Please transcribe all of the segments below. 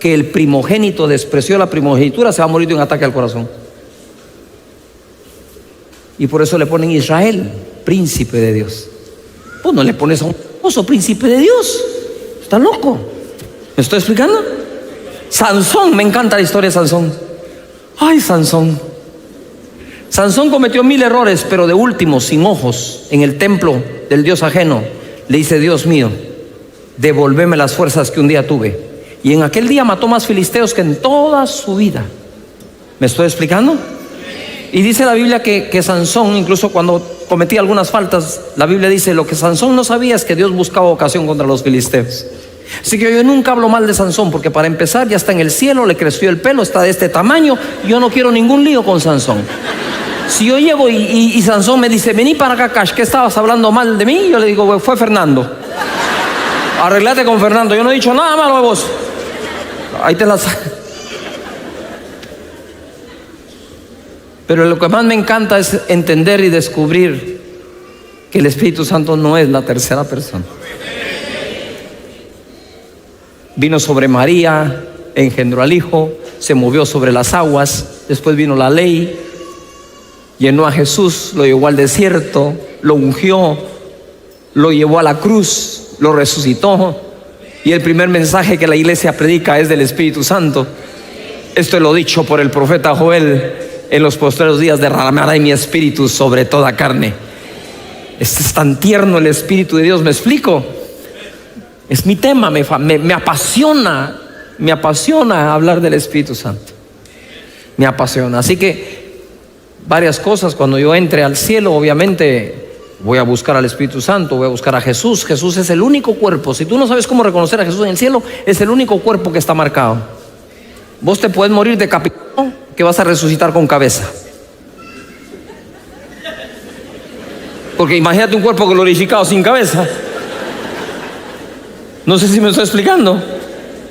que el primogénito despreció la primogenitura, se va a morir de un ataque al corazón. Y por eso le ponen Israel, príncipe de Dios. Pues no le pones a un esposo príncipe de Dios. Está loco. ¿Me estoy explicando? Sansón, me encanta la historia de Sansón. Ay, Sansón. Sansón cometió 1000 errores, pero de último, sin ojos, en el templo del Dios ajeno, le dice: Dios mío, devolveme las fuerzas que un día tuve. Y en aquel día mató más filisteos que en toda su vida. ¿Me estoy explicando? Y dice la Biblia que Sansón, incluso cuando cometía algunas faltas, la Biblia dice: lo que Sansón no sabía es que Dios buscaba ocasión contra los filisteos. Así que yo nunca hablo mal de Sansón, porque para empezar ya está en el cielo, le creció el pelo, está de este tamaño. Yo no quiero ningún lío con Sansón. Si yo llego y Sansón me dice: vení para acá, Cash, ¿qué estabas hablando mal de mí? Yo le digo: fue Fernando. Arreglate con Fernando, yo no he dicho nada malo de vos. Ahí te las... Pero lo que más me encanta es entender y descubrir que el Espíritu Santo no es la tercera persona. Vino sobre María, engendró al Hijo, se movió sobre las aguas, después vino la ley, llenó a Jesús, lo llevó al desierto, lo ungió, lo llevó a la cruz, lo resucitó. Y el primer mensaje que la iglesia predica es del Espíritu Santo. Esto es lo dicho por el profeta Joel: en los postreros días derramaré mi espíritu sobre toda carne. Este es tan tierno el Espíritu de Dios, ¿me explico? Es mi tema, me apasiona hablar del Espíritu Santo. Me apasiona. Así que varias cosas, cuando yo entre al cielo, obviamente voy a buscar al Espíritu Santo, voy a buscar a Jesús. Jesús es el único cuerpo. Si tú no sabes cómo reconocer a Jesús en el cielo, es el único cuerpo que está marcado. Vos te puedes morir decapitado, que vas a resucitar con cabeza. Porque imagínate un cuerpo glorificado sin cabeza. No sé si me estoy explicando.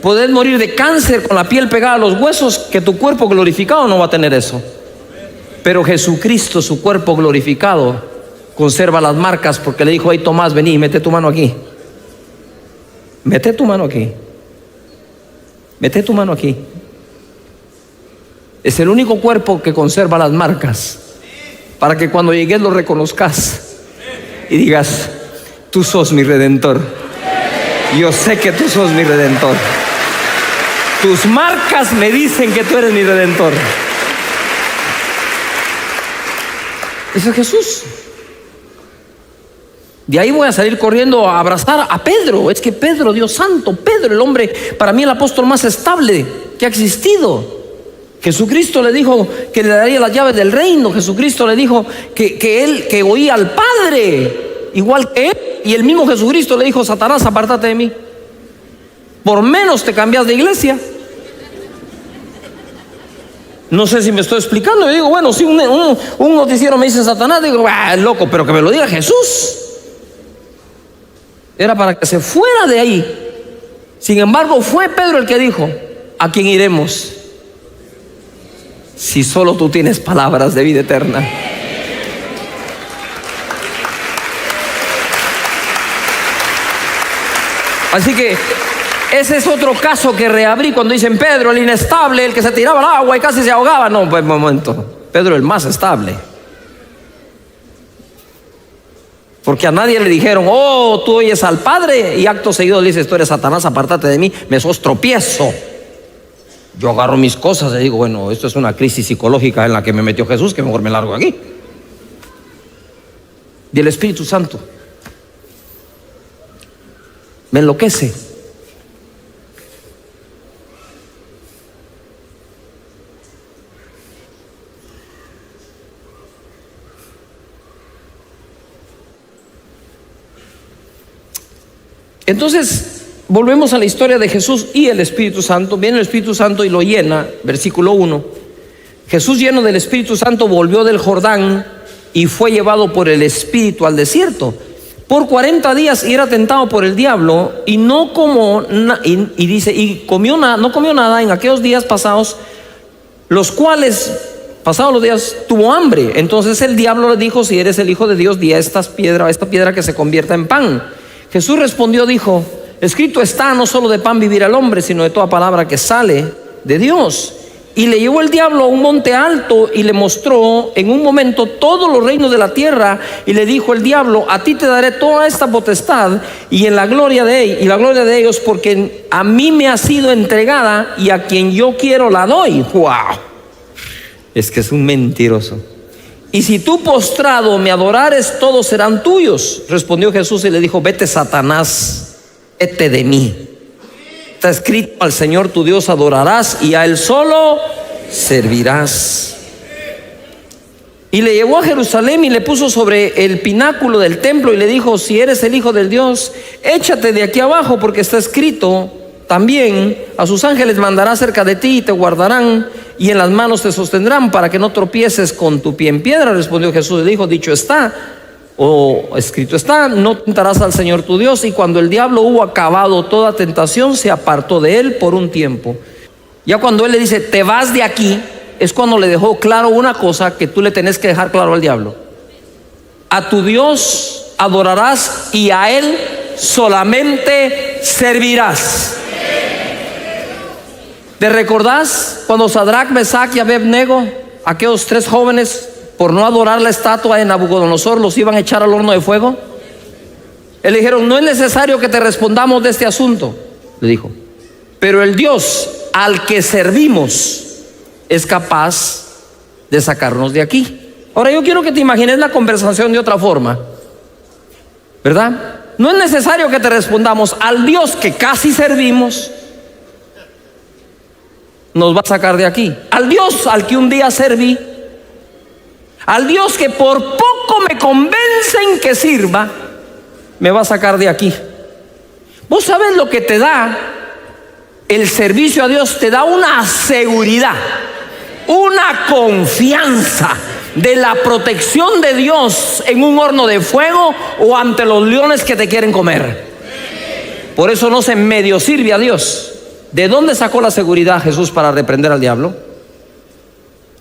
Podés morir de cáncer con la piel pegada a los huesos, que tu cuerpo glorificado no va a tener eso. Pero Jesucristo, su cuerpo glorificado, conserva las marcas, porque le dijo: hey Tomás, vení, mete tu mano aquí. Mete tu mano aquí. Mete tu mano aquí. Es el único cuerpo que conserva las marcas, para que cuando llegues lo reconozcas y digas: tú sos mi Redentor. Yo sé que tú sos mi Redentor. Tus marcas me dicen que tú eres mi Redentor. Ese es Jesús. De ahí voy a salir corriendo a abrazar a Pedro. Es que Pedro, Dios santo, Pedro, el hombre, para mí el apóstol más estable que ha existido. Jesucristo le dijo que le daría las llaves del reino. Jesucristo le dijo que él, que oía al Padre igual que él. Y el mismo Jesucristo le dijo: Satanás, apártate de mí. Por menos te cambias de iglesia. No sé si me estoy explicando. Yo digo: bueno, si un noticiero me dice Satanás, digo: loco, pero que me lo diga Jesús. Era para que se fuera de ahí. Sin embargo, fue Pedro el que dijo: ¿a quién iremos si solo tú tienes palabras de vida eterna? Así que ese es otro caso que reabrí cuando dicen Pedro el inestable, el que se tiraba al agua y casi se ahogaba. No, pues momento, Pedro el más estable. Porque a nadie le dijeron: oh, tú oyes al Padre, y acto seguido le dices: tú eres Satanás, apártate de mí, me sos tropiezo. Yo agarro mis cosas y digo: bueno, esto es una crisis psicológica en la que me metió Jesús, que mejor me largo aquí. Y el Espíritu Santo me enloquece. Entonces, volvemos a la historia de Jesús y el Espíritu Santo. Viene el Espíritu Santo y lo llena, versículo 1. Jesús, lleno del Espíritu Santo, volvió del Jordán y fue llevado por el Espíritu al desierto por 40 días, y era tentado por el diablo, y no comió nada en aquellos días pasados, los cuales, pasados los días, tuvo hambre. Entonces el diablo le dijo: si eres el Hijo de Dios, di a esta piedra que se convierta en pan. Jesús respondió, dijo: Escrito está, no solo de pan vivirá el hombre, sino de toda palabra que sale de Dios. Y le llevó el diablo a un monte alto y le mostró en un momento todos los reinos de la tierra, y le dijo el diablo: a ti te daré toda esta potestad y la gloria de ellos, porque a mí me ha sido entregada, y a quien yo quiero la doy. ¡Wow! Es que es un mentiroso. Y si tú postrado me adorares, todos serán tuyos. Respondió Jesús y le dijo: vete, Satanás, vete de mí. Está escrito: al Señor tu Dios adorarás y a Él solo servirás. Y le llevó a Jerusalén y le puso sobre el pináculo del templo y le dijo: si eres el Hijo del Dios, échate de aquí abajo, porque está escrito también: a sus ángeles mandará cerca de ti y te guardarán, y en las manos te sostendrán para que no tropieces con tu pie en piedra. Respondió Jesús y le dijo: dicho está, o escrito está, no tentarás al Señor tu Dios. Y cuando el diablo hubo acabado toda tentación, se apartó de él por un tiempo. Ya cuando él le dice: te vas de aquí, es cuando le dejó claro una cosa que tú le tenés que dejar claro al diablo: a tu Dios adorarás y a Él solamente servirás. ¿Te recordás cuando Sadrach, Mesach y Abednego, aquellos 3 jóvenes, por no adorar la estatua de Nabucodonosor, los iban a echar al horno de fuego? Él le dijeron: no es necesario que te respondamos de este asunto, le dijo, pero el Dios al que servimos es capaz de sacarnos de aquí. Ahora yo quiero que te imagines la conversación de otra forma, ¿verdad? No es necesario que te respondamos: al Dios que casi servimos nos va a sacar de aquí. Al Dios al que un día serví, al Dios que por poco me convencen que sirva, me va a sacar de aquí. Vos sabés lo que te da el servicio a Dios. Te da una seguridad, una confianza de la protección de Dios en un horno de fuego o ante los leones que te quieren comer. Por eso no se medio sirve a Dios. ¿De dónde sacó la seguridad Jesús para reprender al diablo?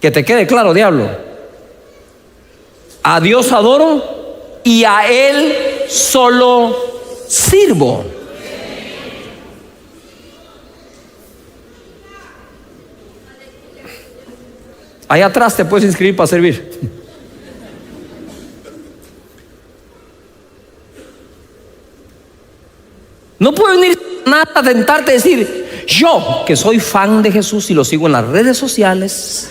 Que te quede claro, diablo: a Dios adoro y a Él solo sirvo. Allá atrás te puedes inscribir para servir. No puede venir nada a tentarte a decir: yo, que soy fan de Jesús y lo sigo en las redes sociales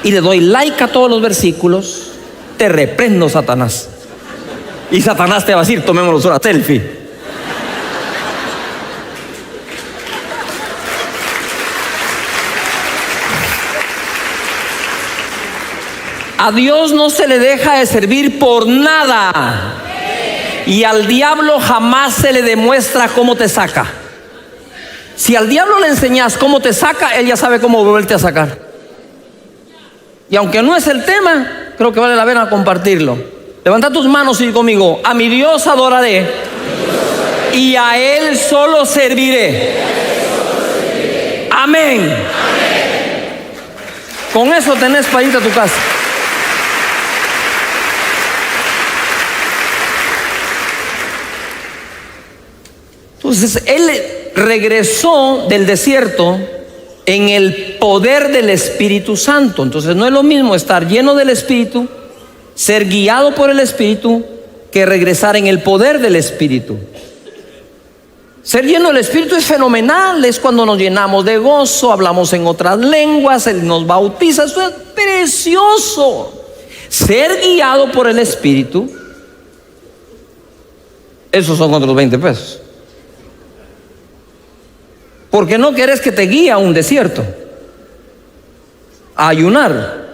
y le doy like a todos los versículos, te reprendo, Satanás. Y Satanás te va a decir: tomémonos una selfie. A Dios no se le deja de servir por nada. Y al diablo jamás se le demuestra cómo te saca. Si al diablo le enseñas cómo te saca, él ya sabe cómo volverte a sacar. Y aunque no es el tema, creo que vale la pena compartirlo. Levanta tus manos y di conmigo: a mi Dios adoraré y a Él solo serviré. Amén. Con eso tenés para irte a tu casa. Entonces él regresó del desierto en el poder del Espíritu Santo. Entonces no es lo mismo estar lleno del Espíritu, ser guiado por el Espíritu, que regresar en el poder del Espíritu. Ser lleno del Espíritu es fenomenal. Es cuando nos llenamos de gozo, hablamos en otras lenguas, Él nos bautiza. Eso es precioso. Ser guiado por el Espíritu, esos son otros 20 pesos. Porque no querés que te guíe a un desierto a ayunar.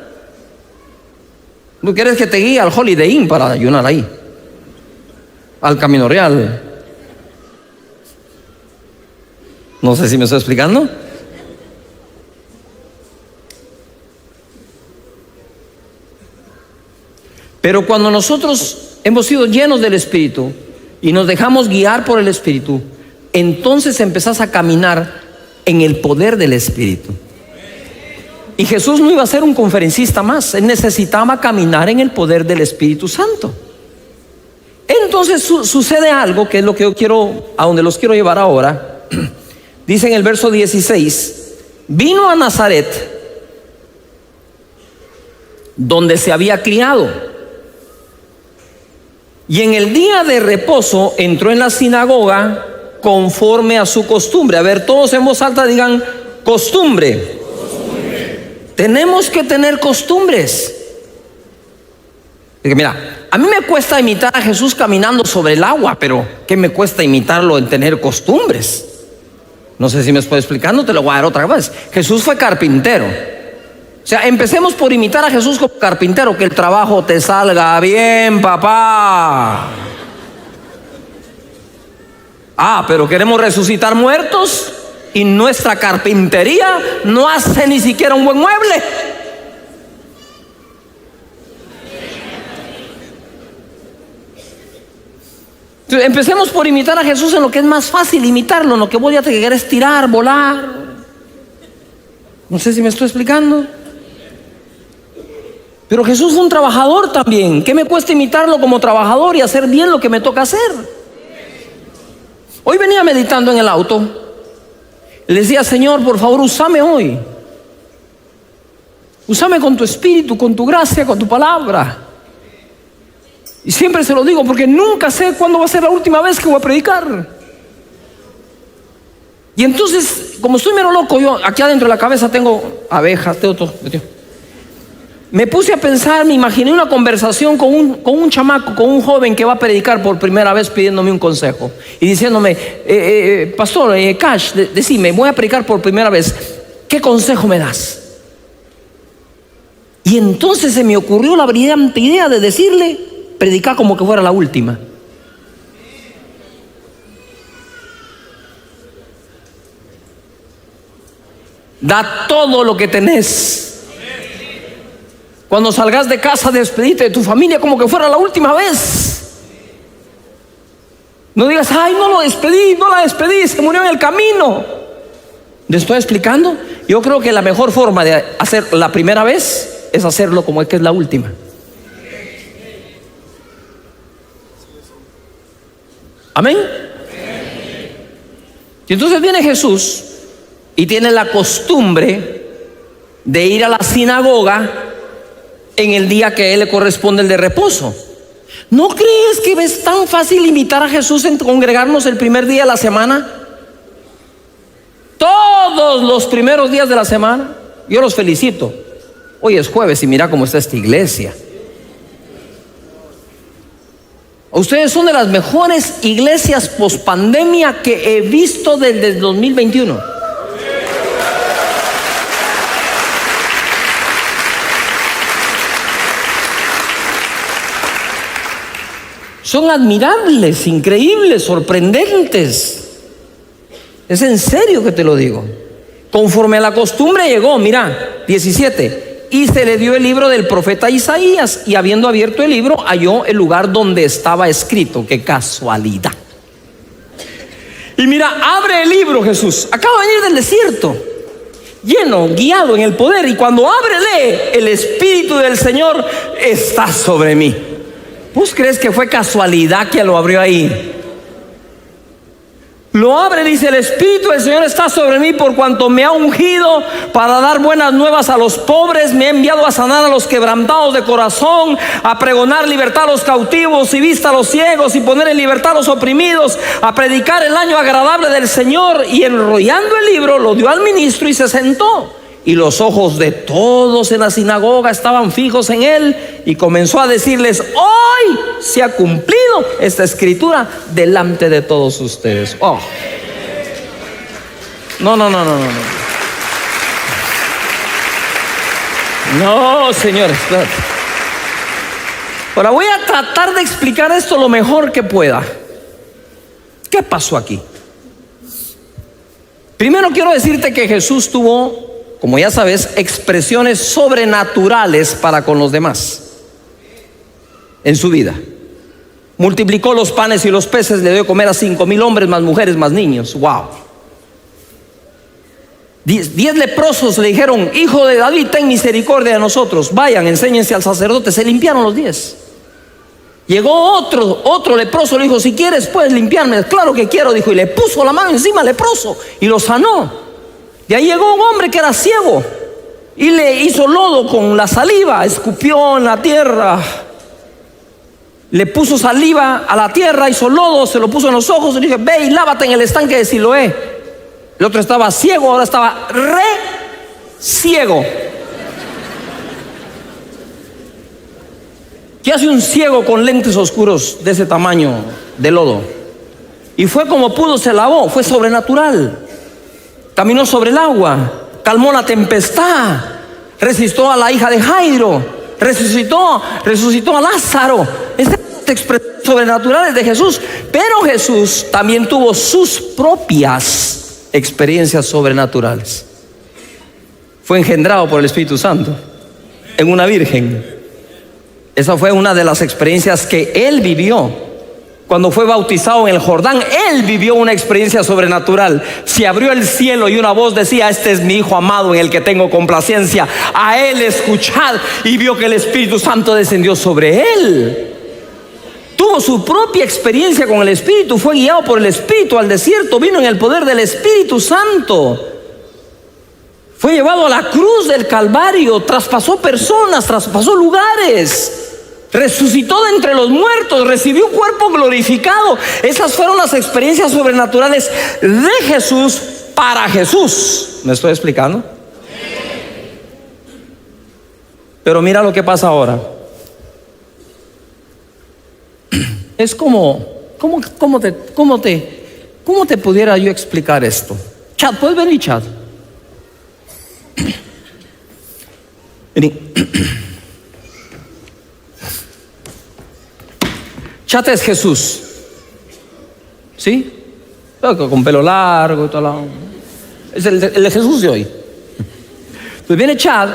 No querés que te guíe al Holiday Inn para ayunar ahí, al Camino Real. No sé si me estoy explicando. Pero cuando nosotros hemos sido llenos del Espíritu y nos dejamos guiar por el Espíritu, entonces empezás a caminar en el poder del Espíritu. Y Jesús no iba a ser un conferencista más. Él necesitaba caminar en el poder del Espíritu Santo. Entonces entonces sucede algo que es lo que yo quiero, a donde los quiero llevar ahora. Dice en el verso 16: vino a Nazaret, donde se había criado, y en el día de reposo entró en la sinagoga conforme a su costumbre. A ver, todos en voz alta digan: costumbre. Tenemos que tener costumbres. Mira, a mí me cuesta imitar a Jesús caminando sobre el agua, pero ¿qué me cuesta imitarlo en tener costumbres? No sé si me estoy explicando, te lo voy a dar otra vez. Jesús fue carpintero. O sea, empecemos por imitar a Jesús como carpintero, que el trabajo te salga bien, papá. Pero queremos resucitar muertos y nuestra carpintería no hace ni siquiera un buen mueble. Entonces, empecemos por imitar a Jesús en lo que es más fácil imitarlo, en lo que voy a tener que estirar, volar. No sé si me estoy explicando. Pero Jesús fue un trabajador también. ¿Qué me cuesta imitarlo como trabajador y hacer bien lo que me toca hacer? Hoy venía meditando en el auto. Le decía: Señor, por favor, úsame hoy. Úsame con tu espíritu, con tu gracia, con tu palabra. Y siempre se lo digo porque nunca sé cuándo va a ser la última vez que voy a predicar. Y entonces, como estoy mero loco, yo aquí adentro de la cabeza tengo abejas, tengo todo. Me puse a pensar, me imaginé una conversación con un chamaco, con un joven que va a predicar por primera vez pidiéndome un consejo y diciéndome: pastor, Cash, decime, voy a predicar por primera vez, ¿qué consejo me das? Y entonces se me ocurrió la brillante idea de decirle: predicar como que fuera la última. Da todo lo que tenés. Cuando salgas de casa, despedite de tu familia como que fuera la última vez. No digas: ay, no lo despedí, no la despedí, se murió en el camino. ¿Le estoy explicando? Yo creo que la mejor forma de hacer la primera vez es hacerlo como es que es la última. Amén. Y entonces viene Jesús y tiene la costumbre de ir a la sinagoga en el día que a él le corresponde, el de reposo. ¿No crees que es tan fácil imitar a Jesús en congregarnos el primer día de la semana? Todos los primeros días de la semana. Yo los felicito. Hoy es jueves y mira cómo está esta iglesia. Ustedes son de las mejores iglesias pospandemia que he visto desde el 2021. Son admirables, increíbles, sorprendentes. Es en serio que te lo digo. Conforme a la costumbre llegó, mira, 17. Y se le dio el libro del profeta Isaías, y habiendo abierto el libro, halló el lugar donde estaba escrito. ¡Qué casualidad! Y mira, abre el libro Jesús. Acaba de venir del desierto, lleno, guiado en el poder. Y cuando abre, lee: el Espíritu del Señor está sobre mí. ¿Vos crees que fue casualidad que lo abrió ahí? Lo abre, dice: el Espíritu del Señor está sobre mí, por cuanto me ha ungido para dar buenas nuevas a los pobres, me ha enviado a sanar a los quebrantados de corazón, a pregonar libertad a los cautivos y vista a los ciegos, y poner en libertad a los oprimidos, a predicar el año agradable del Señor. Y enrollando el libro, lo dio al ministro y se sentó. Y los ojos de todos en la sinagoga estaban fijos en él, y comenzó a decirles: hoy se ha cumplido esta escritura delante de todos ustedes. Oh. No. No, señores. Ahora voy a tratar de explicar esto lo mejor que pueda. ¿Qué pasó aquí? Primero quiero decirte que Jesús tuvo, como ya sabes, expresiones sobrenaturales para con los demás en su vida. Multiplicó los panes y los peces, le dio de comer a 5,000 hombres, más mujeres, más niños. Wow. 10 leprosos le dijeron: hijo de David, ten misericordia de nosotros. Vayan, enséñense al sacerdote. Se limpiaron los 10. Llegó otro leproso, le dijo, si quieres puedes limpiarme. Claro que quiero, dijo, y le puso la mano encima al leproso y lo sanó. De ahí llegó un hombre que era ciego y le hizo lodo con la saliva, escupió en la tierra, le puso saliva a la tierra, hizo lodo, se lo puso en los ojos y le dije, ve y lávate en el estanque de Siloé. El otro estaba ciego, ahora estaba ciego. ¿Qué hace un ciego con lentes oscuros de ese tamaño de lodo? Y fue como pudo, se lavó, fue sobrenatural. Caminó sobre el agua, calmó la tempestad, resucitó a la hija de Jairo, resucitó a Lázaro. Estas expresiones sobrenaturales de Jesús. Pero Jesús también tuvo sus propias experiencias sobrenaturales. Fue engendrado por el Espíritu Santo en una virgen. Esa fue una de las experiencias que él vivió. Cuando fue bautizado en el Jordán, él vivió una experiencia sobrenatural. Se abrió el cielo y una voz decía, este es mi Hijo amado en el que tengo complacencia. A él escuchad. Y vio que el Espíritu Santo descendió sobre él. Tuvo su propia experiencia con el Espíritu. Fue guiado por el Espíritu al desierto. Vino en el poder del Espíritu Santo. Fue llevado a la cruz del Calvario. Traspasó personas, traspasó lugares. Resucitó de entre los muertos, recibió un cuerpo glorificado. Esas fueron las experiencias sobrenaturales de Jesús para Jesús. ¿Me estoy explicando? Pero mira lo que pasa ahora. Es como, ¿cómo te pudiera yo explicar esto? Chad, ¿puedes venir, Chad? Vení. Chad es Jesús, ¿sí? Con pelo largo y todo. Es el de Jesús de hoy. Pues viene Chad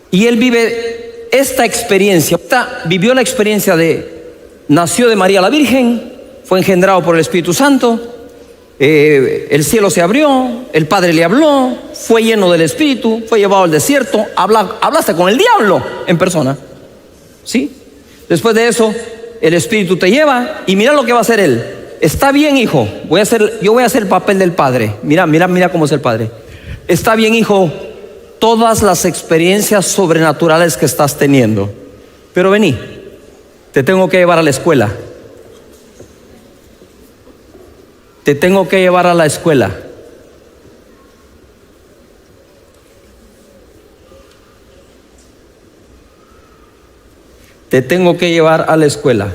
y él vive esta experiencia. Vivió la experiencia nació de María la Virgen, fue engendrado por el Espíritu Santo, el cielo se abrió, el Padre le habló, fue lleno del Espíritu, fue llevado al desierto, hablaste con el diablo en persona, ¿sí? Después de eso, el Espíritu te lleva y mira lo que va a hacer él. Está bien, hijo, yo voy a hacer el papel del Padre. Mira cómo es el Padre. Está bien, hijo, todas las experiencias sobrenaturales que estás teniendo, pero vení, te tengo que llevar a la escuela. Te tengo que llevar a la escuela. Te tengo que llevar a la escuela.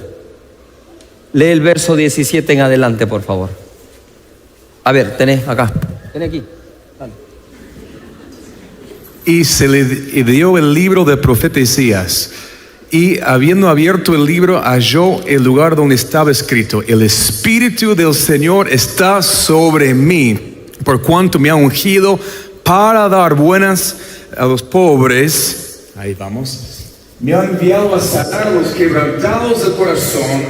Lee el verso 17 en adelante, por favor. A ver, tenés acá. Tenés aquí. Dale. Y se le dio el libro del profeta Isaías. Y habiendo abierto el libro, halló el lugar donde estaba escrito: el Espíritu del Señor está sobre mí, por cuanto me ha ungido para dar buenas a los pobres. Ahí vamos. Me ha enviado a sanar a los quebrantados de corazón,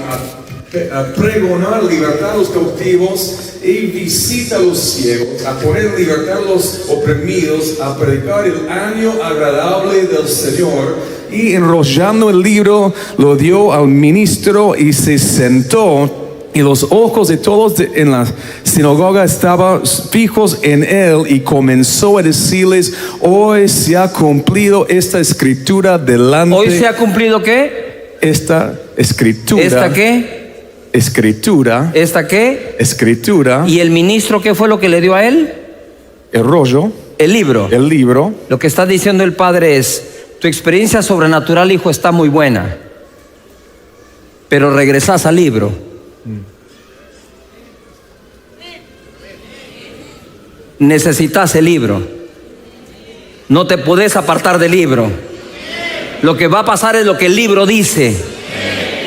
a pregonar libertad a los cautivos y visita a los ciegos, a poner en libertad a los oprimidos, a predicar el año agradable del Señor. Y enrollando el libro, lo dio al ministro y se sentó. Y los ojos de todos en la sinagoga estaban fijos en él, y comenzó a decirles: hoy se ha cumplido esta escritura delante. ¿Hoy se ha cumplido qué? Esta escritura. ¿Esta qué? Escritura. ¿Esta qué? Escritura. ¿Y el ministro qué fue lo que le dio a él? El rollo. El libro. El libro. Lo que está diciendo el Padre es: tu experiencia sobrenatural, hijo, está muy buena, pero regresás al libro. Necesitas el libro. No te podés apartar del libro. Lo que va a pasar es lo que el libro dice,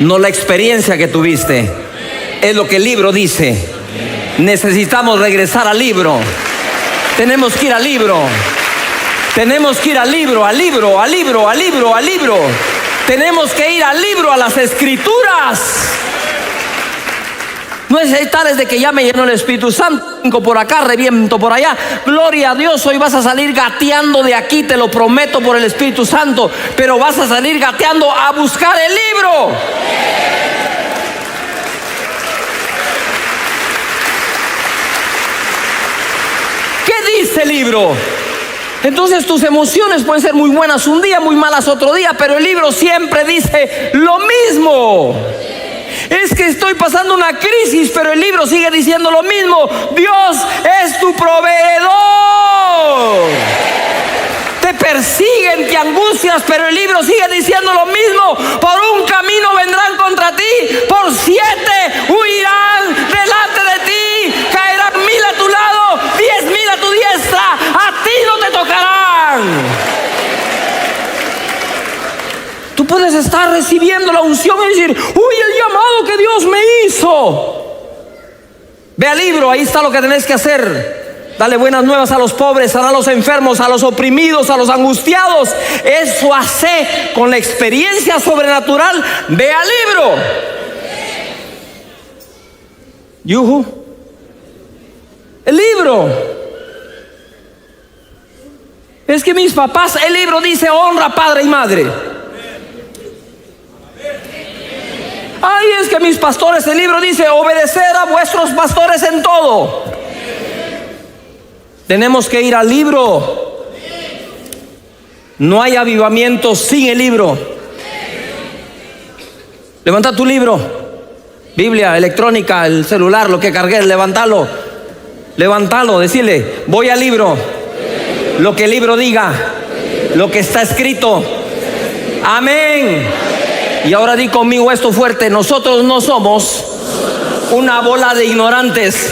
no la experiencia que tuviste. Es lo que el libro dice. Necesitamos regresar al libro. Tenemos que ir al libro. Tenemos que ir al libro, al libro, al libro, al libro, al libro. Tenemos que ir al libro, a las escrituras. No es tales de que ya me llenó el Espíritu Santo, por acá, reviento por allá. Gloria a Dios, hoy vas a salir gateando de aquí, te lo prometo por el Espíritu Santo. Pero vas a salir gateando a buscar el libro. ¿Qué dice el libro? Entonces tus emociones pueden ser muy buenas un día, muy malas otro día, pero el libro siempre dice lo mismo. Es que estoy pasando una crisis, pero el libro sigue diciendo lo mismo. Dios es tu proveedor. Te persiguen, te angustias, pero el libro sigue diciendo lo mismo. Por un camino vendrán contra ti, por 7 huirán delante de ti. Caerán 1000 a tu lado, 10.000 a tu diestra, a ti no te tocarán. Tú puedes estar recibiendo la unción y decir: uy, el llamado que Dios me hizo. Ve al libro, ahí está lo que tenés que hacer. Dale buenas nuevas a los pobres, a los enfermos, a los oprimidos, a los angustiados. Eso hace con la experiencia sobrenatural. Ve al libro. Yuhu. El libro. Es que mis papás, el libro dice: honra padre y madre. Ay, es que mis pastores, el libro dice: obedecer a vuestros pastores en todo. Tenemos que ir al libro. No hay avivamiento sin el libro. Levanta tu libro, Biblia, electrónica, el celular, lo que cargué, levántalo. Levántalo, decirle: voy al libro. Lo que el libro diga, lo que está escrito. Amén. Y ahora di conmigo esto fuerte: nosotros no somos una bola de ignorantes,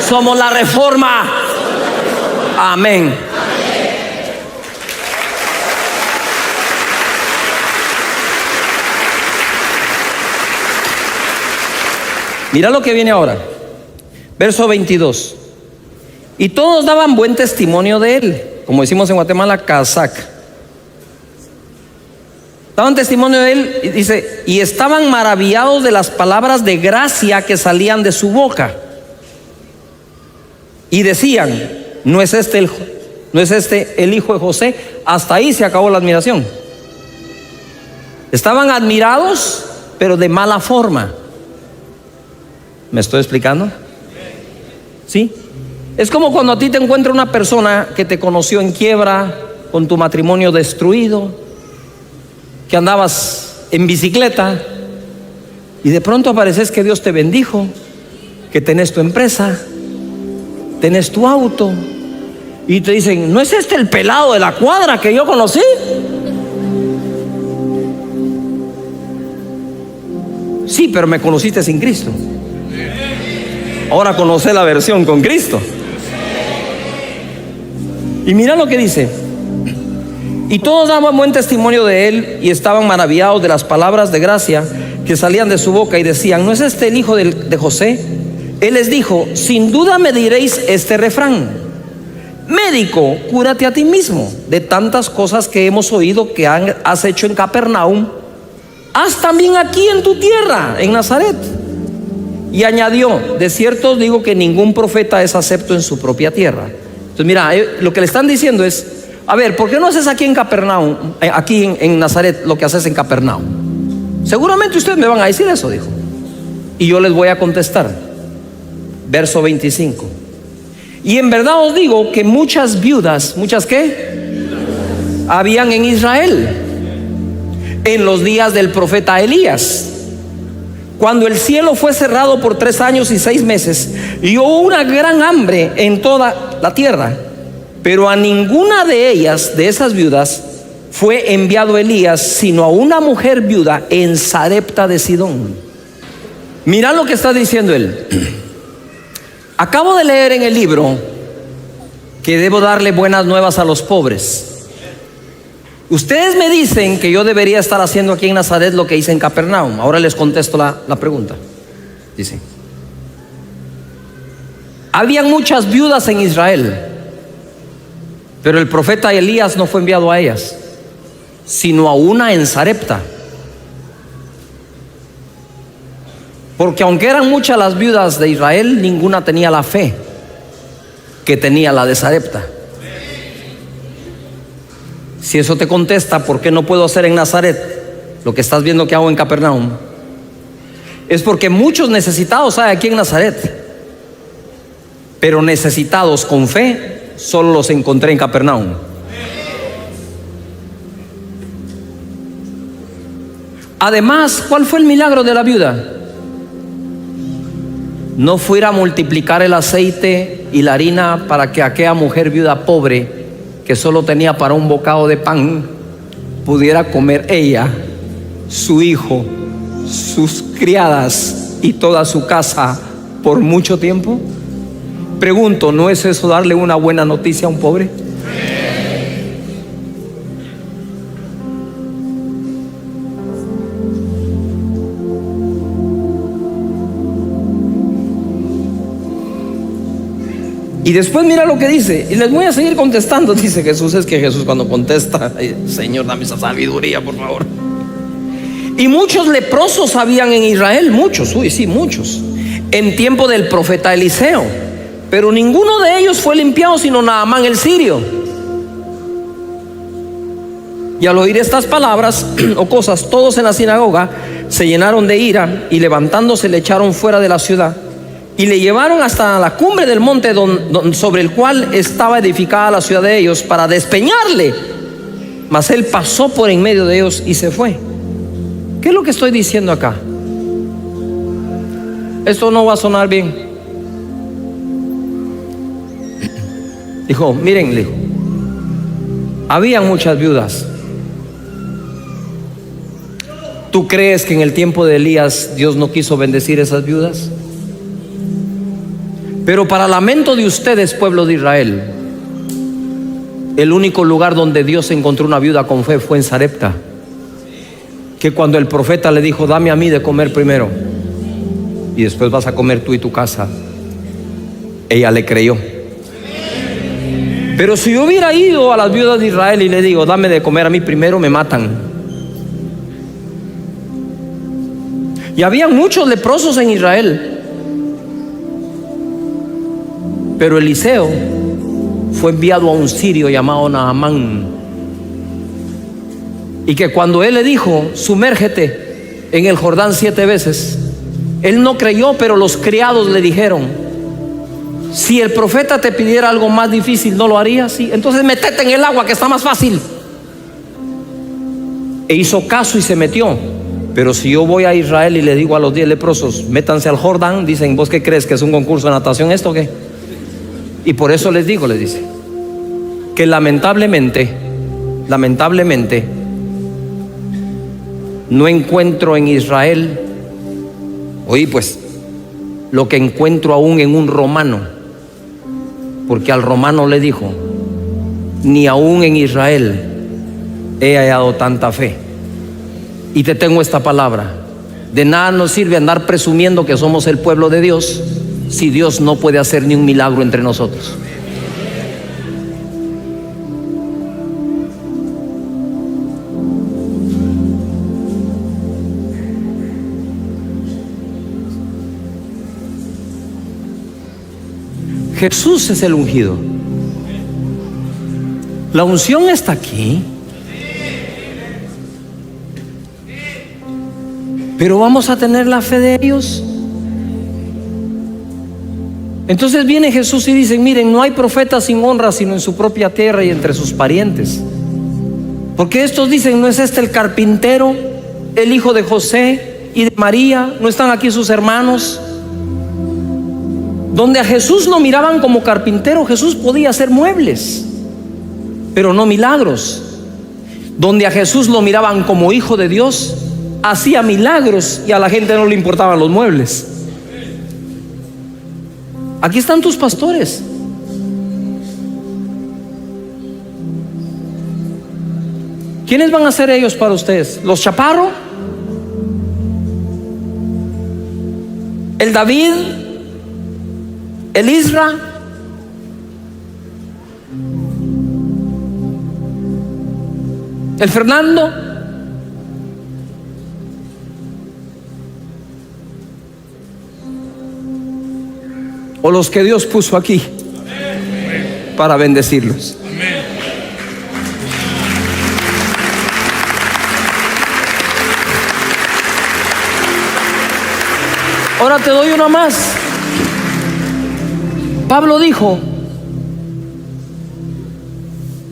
somos la reforma. Amén. Mira lo que viene ahora. Verso 22. Y todos daban buen testimonio de él, como decimos en Guatemala, casac. Daban testimonio de él, y dice: y estaban maravillados de las palabras de gracia que salían de su boca. Y decían: ¿no es este el hijo de José? Hasta ahí se acabó la admiración. Estaban admirados, pero de mala forma. ¿Me estoy explicando? ¿Sí? Es como cuando a ti te encuentra una persona que te conoció en quiebra, con tu matrimonio destruido, que andabas en bicicleta, y de pronto apareces que Dios te bendijo, que tenés tu empresa, tenés tu auto, y te dicen: ¿no es este el pelado de la cuadra que yo conocí? Sí, pero me conociste sin Cristo. Ahora conocé la versión con Cristo. Y mira lo que dice: y todos daban buen testimonio de él, y estaban maravillados de las palabras de gracia que salían de su boca, y decían: ¿no es este el hijo de José? Él les dijo: sin duda me diréis este refrán: médico, cúrate a ti mismo. De tantas cosas que hemos oído que has hecho en Capernaum, haz también aquí en tu tierra, en Nazaret. Y añadió: de cierto os digo que ningún profeta es acepto en su propia tierra. Entonces mira, lo que le están diciendo es: a ver, ¿por qué no haces aquí en Capernaum, aquí en Nazaret, lo que haces en Capernaum? Seguramente ustedes me van a decir eso, dijo. Y yo les voy a contestar. Verso 25. Y en verdad os digo que muchas viudas, ¿muchas qué? Habían en Israel en los días del profeta Elías, cuando el cielo fue cerrado por 3 años y 6 meses, y hubo una gran hambre en toda la tierra. Pero a ninguna de ellas, de esas viudas, fue enviado Elías, sino a una mujer viuda en Sarepta de Sidón. Mira lo que está diciendo él. Acabo de leer en el libro que debo darle buenas nuevas a los pobres. Ustedes me dicen que yo debería estar haciendo aquí en Nazaret lo que hice en Capernaum. Ahora les contesto la pregunta. Dice: habían muchas viudas en Israel, pero el profeta Elías no fue enviado a ellas, sino a una en Sarepta. Porque aunque eran muchas las viudas de Israel, ninguna tenía la fe que tenía la de Sarepta. Si eso te contesta, ¿por qué no puedo hacer en Nazaret lo que estás viendo que hago en Capernaum? Es porque muchos necesitados hay aquí en Nazaret, pero necesitados con fe solo los encontré en Capernaum. Además, ¿cuál fue el milagro de la viuda? No fuera a multiplicar el aceite y la harina para que aquella mujer viuda pobre, que solo tenía para un bocado de pan, pudiera comer ella, su hijo, sus criadas y toda su casa por mucho tiempo. Pregunto, ¿no es eso darle una buena noticia a un pobre? Y después mira lo que dice, y les voy a seguir contestando. Dice Jesús, es que Jesús cuando contesta, Señor, dame esa sabiduría, por favor. Y muchos leprosos habían en Israel, muchos, muchos, en tiempo del profeta Eliseo, pero ninguno de ellos fue limpiado, sino Naamán el sirio. Y al oír estas palabras o cosas, todos en la sinagoga se llenaron de ira, y levantándose le echaron fuera de la ciudad, y le llevaron hasta la cumbre del monte sobre el cual estaba edificada la ciudad de ellos, para despeñarle. Mas él pasó por en medio de ellos y se fue. ¿Qué es lo que estoy diciendo acá? Esto no va a sonar bien. Dijo, miren, le dijo, habían muchas viudas. ¿Tú crees que en el tiempo de Elías Dios no quiso bendecir esas viudas? Pero para lamento de ustedes, pueblo de Israel, el único lugar donde Dios encontró una viuda con fe fue en Sarepta. Que cuando el profeta le dijo, dame a mí de comer primero y después vas a comer tú y tu casa, ella le creyó. Pero si yo hubiera ido a las viudas de Israel y le digo, dame de comer a mí primero, me matan. Y había muchos leprosos en Israel, pero Eliseo fue enviado a un sirio llamado Naamán, y que cuando él le dijo, sumérgete en el Jordán 7 veces, él no creyó, pero los criados le dijeron, si el profeta te pidiera algo más difícil, ¿no lo harías? Sí, entonces métete en el agua que está más fácil. E hizo caso y se metió. Pero si yo voy a Israel y le digo a los 10 leprosos, métanse al Jordán, dicen, ¿vos qué crees? ¿Que es un concurso de natación esto o qué? Y por eso les digo, les dice, que lamentablemente, no encuentro en Israel, oí pues, lo que encuentro aún en un romano, porque al romano le dijo, ni aún en Israel he hallado tanta fe. Y te tengo esta palabra, de nada nos sirve andar presumiendo que somos el pueblo de Dios, si Dios no puede hacer ni un milagro entre nosotros. Jesús es el ungido. La unción está aquí. Pero vamos a tener la fe de ellos. Entonces viene Jesús y dice, miren, no hay profeta sin honra sino en su propia tierra y entre sus parientes. Porque estos dicen, ¿no es este el carpintero, el hijo de José y de María? ¿No están aquí sus hermanos? Donde a Jesús lo miraban como carpintero, Jesús podía hacer muebles, pero no milagros. Donde a Jesús lo miraban como hijo de Dios, hacía milagros y a la gente no le importaban los muebles. Aquí están tus pastores. ¿Quiénes van a ser ellos para ustedes? ¿Los Chaparro? ¿El David? ¿El Isra? ¿El Fernando? o los que Dios puso aquí para bendecirlos. Ahora te doy una más. Pablo dijo: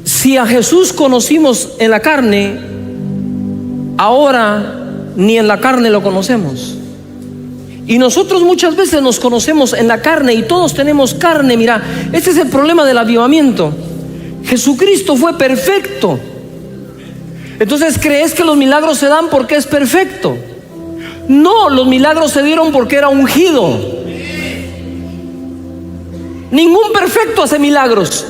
si a Jesús conocimos en la carne, ahora ni en la carne lo conocemos. Y nosotros muchas veces nos conocemos en la carne, y todos tenemos carne. Mira, este es el problema del avivamiento. Jesucristo fue perfecto. Entonces, ¿crees que los milagros se dan porque es perfecto? No, los milagros se dieron porque era ungido. Ningún perfecto hace milagros.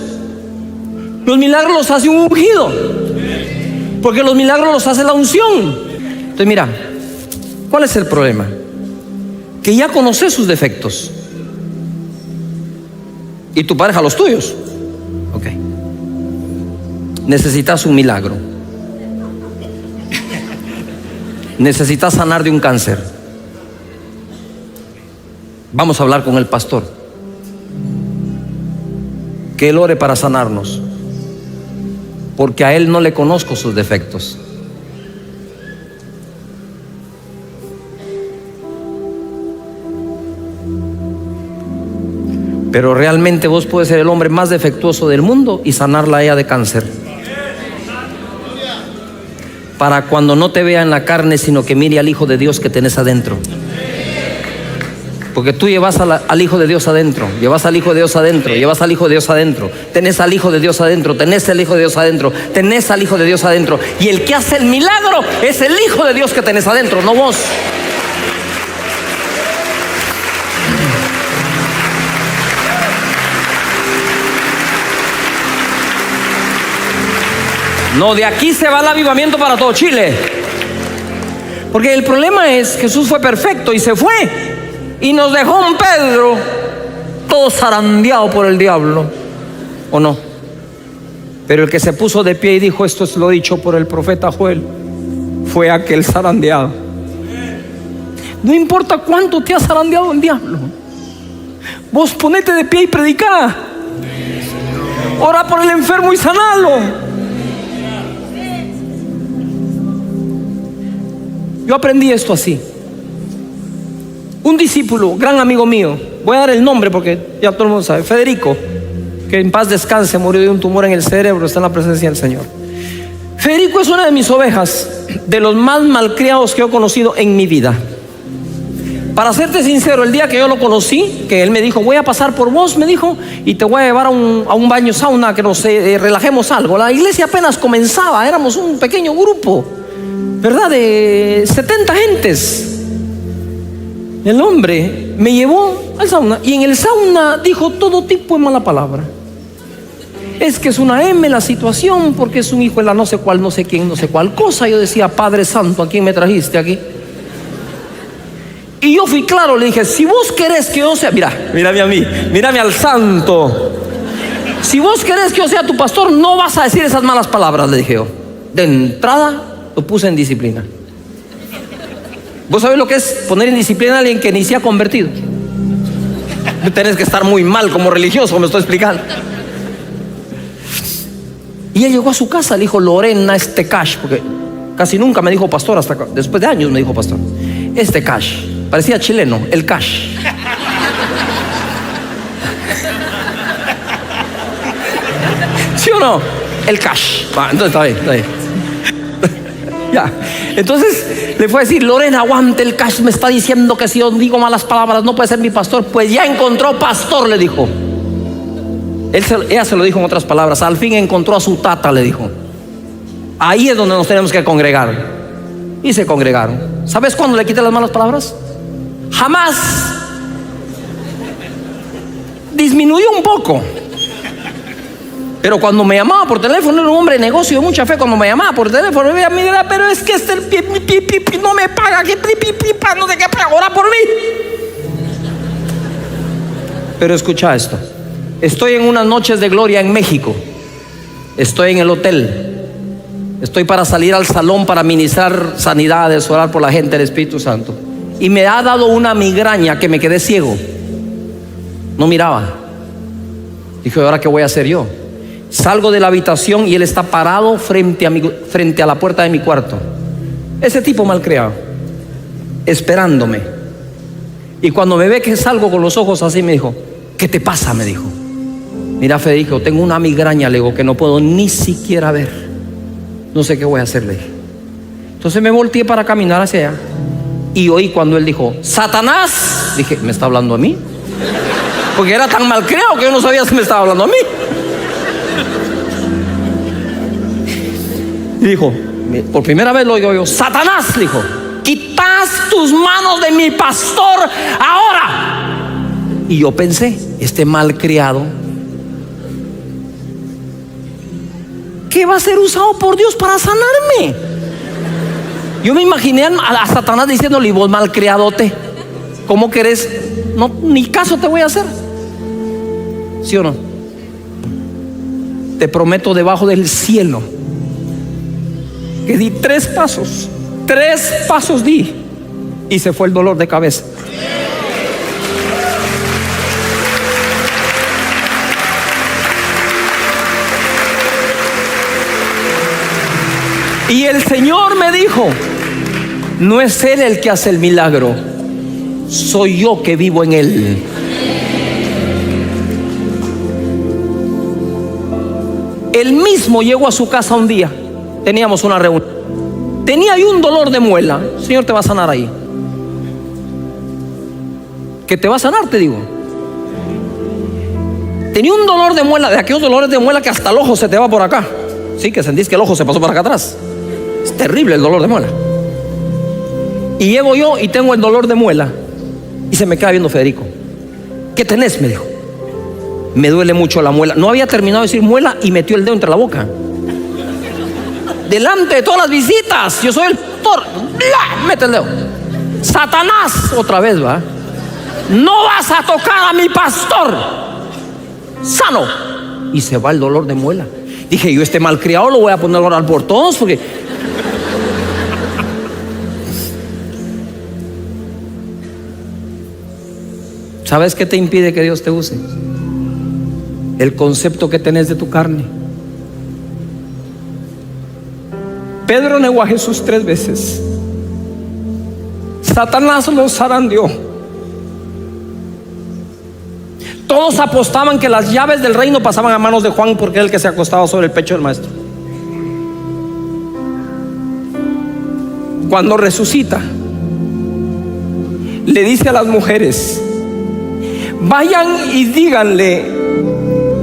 Los milagros los hace un ungido, porque los milagros los hace la unción. Entonces mira, ¿cuál es el problema? Que ya conoces sus defectos y tu pareja los tuyos. Ok, necesitas un milagro. Necesitas sanar de un cáncer. Vamos a hablar con el pastor, que él ore para sanarnos, porque a él no le conozco sus defectos. Pero realmente vos puedes ser el hombre más defectuoso del mundo y sanarla a ella de cáncer, para cuando no te vea en la carne, sino que mire al Hijo de Dios que tenés adentro. Porque tú llevas al Hijo de Dios adentro, llevas al Hijo de Dios adentro, llevas al Hijo de Dios adentro, tenés al Hijo de Dios adentro, tenés al Hijo de Dios adentro, tenés al Hijo de Dios adentro. Y el que hace el milagro es el Hijo de Dios que tenés adentro, no vos. No, de aquí se va el avivamiento para todo Chile. Porque el problema es, Jesús fue perfecto y se fue, y nos dejó un Pedro todo zarandeado por el diablo, ¿o no? Pero el que se puso de pie y dijo: esto es lo dicho por el profeta Joel, fue aquel zarandeado. No importa cuánto te ha zarandeado el diablo, vos ponete de pie y predicá. Ora por el enfermo y sanalo. Yo aprendí esto así. Un discípulo, gran amigo mío, voy a dar el nombre porque ya todo el mundo sabe, Federico, que en paz descanse, murió de un tumor en el cerebro, está en la presencia del Señor. Federico es una de mis ovejas, de los más malcriados que he conocido en mi vida. Para serte sincero, el día que yo lo conocí, que él me dijo: voy a pasar por vos, me dijo, y te voy a llevar a un baño sauna, que nos relajemos algo. La iglesia apenas comenzaba, éramos un pequeño grupo, ¿verdad? De 70 gentes. El hombre me llevó al sauna, y en el sauna dijo todo tipo de mala palabra. Es que es una M la situación, porque es un hijo de la no sé cuál, no sé quién, no sé cuál cosa. Yo decía: Padre Santo, ¿a quién me trajiste aquí? Y yo fui claro, le dije: si vos querés que yo sea, mírame a mí, mírame al santo. Si vos querés que yo sea tu pastor, no vas a decir esas malas palabras, le dije yo. De entrada lo puse en disciplina. ¿Vos sabés lo que es poner en disciplina a alguien que ni se ha convertido? Tenés que estar muy mal como religioso, me estoy explicando. Y él llegó a su casa, le dijo: Lorena, este cash, porque casi nunca me dijo pastor, hasta después de años me dijo pastor. Este cash, parecía chileno, el cash. ¿Sí o no? El cash. Entonces está bien. Ya. Entonces le fue a decir: Lorena, aguante, el cash me está diciendo que si yo digo malas palabras no puede ser mi pastor. Pues ya encontró pastor, le dijo. Ella se lo dijo en otras palabras: al fin encontró a su tata, le dijo. Ahí es donde nos tenemos que congregar. Y se congregaron. ¿Sabes cuándo le quité las malas palabras? Jamás. Disminuyó un poco. Pero cuando me llamaba por teléfono, era un hombre de negocio de mucha fe. Cuando me llamaba por teléfono, me decía: pero es que no me paga, que no sé qué, ora por mí. Pero escucha esto: estoy en unas noches de gloria en México. Estoy en el hotel. Estoy para salir al salón para ministrar sanidades, orar por la gente del Espíritu Santo. Y me ha dado una migraña que me quedé ciego. No miraba. Dije, ¿ahora qué voy a hacer yo? Salgo de la habitación y él está parado frente a la puerta de mi cuarto. Ese tipo malcriado, esperándome. Y cuando me ve que salgo con los ojos así, me dijo, ¿qué te pasa? Me dijo, mira, Federico, tengo una migraña, le digo, que no puedo ni siquiera ver. No sé qué voy a hacer, le dije. Entonces me volteé para caminar hacia allá y oí cuando él dijo, Satanás. Dije, ¿me está hablando a mí? Porque era tan malcriado que yo no sabía si me estaba hablando a mí. Y dijo, por primera vez lo oigo yo, Satanás, dijo, quitas tus manos de mi pastor ahora. Y yo pensé, este malcriado, ¿qué va a ser usado por Dios para sanarme? Yo me imaginé a Satanás diciéndole, vos malcriadote, ¿cómo querés? No, ni caso te voy a hacer. ¿Sí o no? Te prometo debajo del cielo que di 3 pasos. 3 pasos di y se fue el dolor de cabeza. Y el Señor me dijo, no es Él el que hace el milagro, soy yo que vivo en Él. Él mismo llegó a su casa un día, teníamos una reunión, tenía ahí un dolor de muela. Señor, te va a sanar ahí. ¿Que te va a sanar? Te digo. Tenía un dolor de muela, de aquellos dolores de muela que hasta el ojo se te va por acá. Sí, que sentís que el ojo se pasó por acá atrás. Es terrible el dolor de muela. Y llego yo y tengo el dolor de muela y se me queda viendo Federico. ¿Qué tenés? Me dijo. Me duele mucho la muela. No había terminado de decir muela y metió el dedo entre la boca. Delante de todas las visitas. Yo soy el pastor. Mete el dedo. Satanás, otra vez va. No vas a tocar a mi pastor. Sano. Y se va el dolor de muela. Dije, yo este malcriado lo voy a poner a orar por todos porque... ¿Sabes qué te impide que Dios te use? El concepto que tenés de tu carne. Pedro negó a Jesús 3 veces. Satanás lo zarandeó. Todos apostaban que las llaves del reino pasaban a manos de Juan porque era el que se acostaba sobre el pecho del maestro. Cuando resucita, le dice a las mujeres, vayan y díganle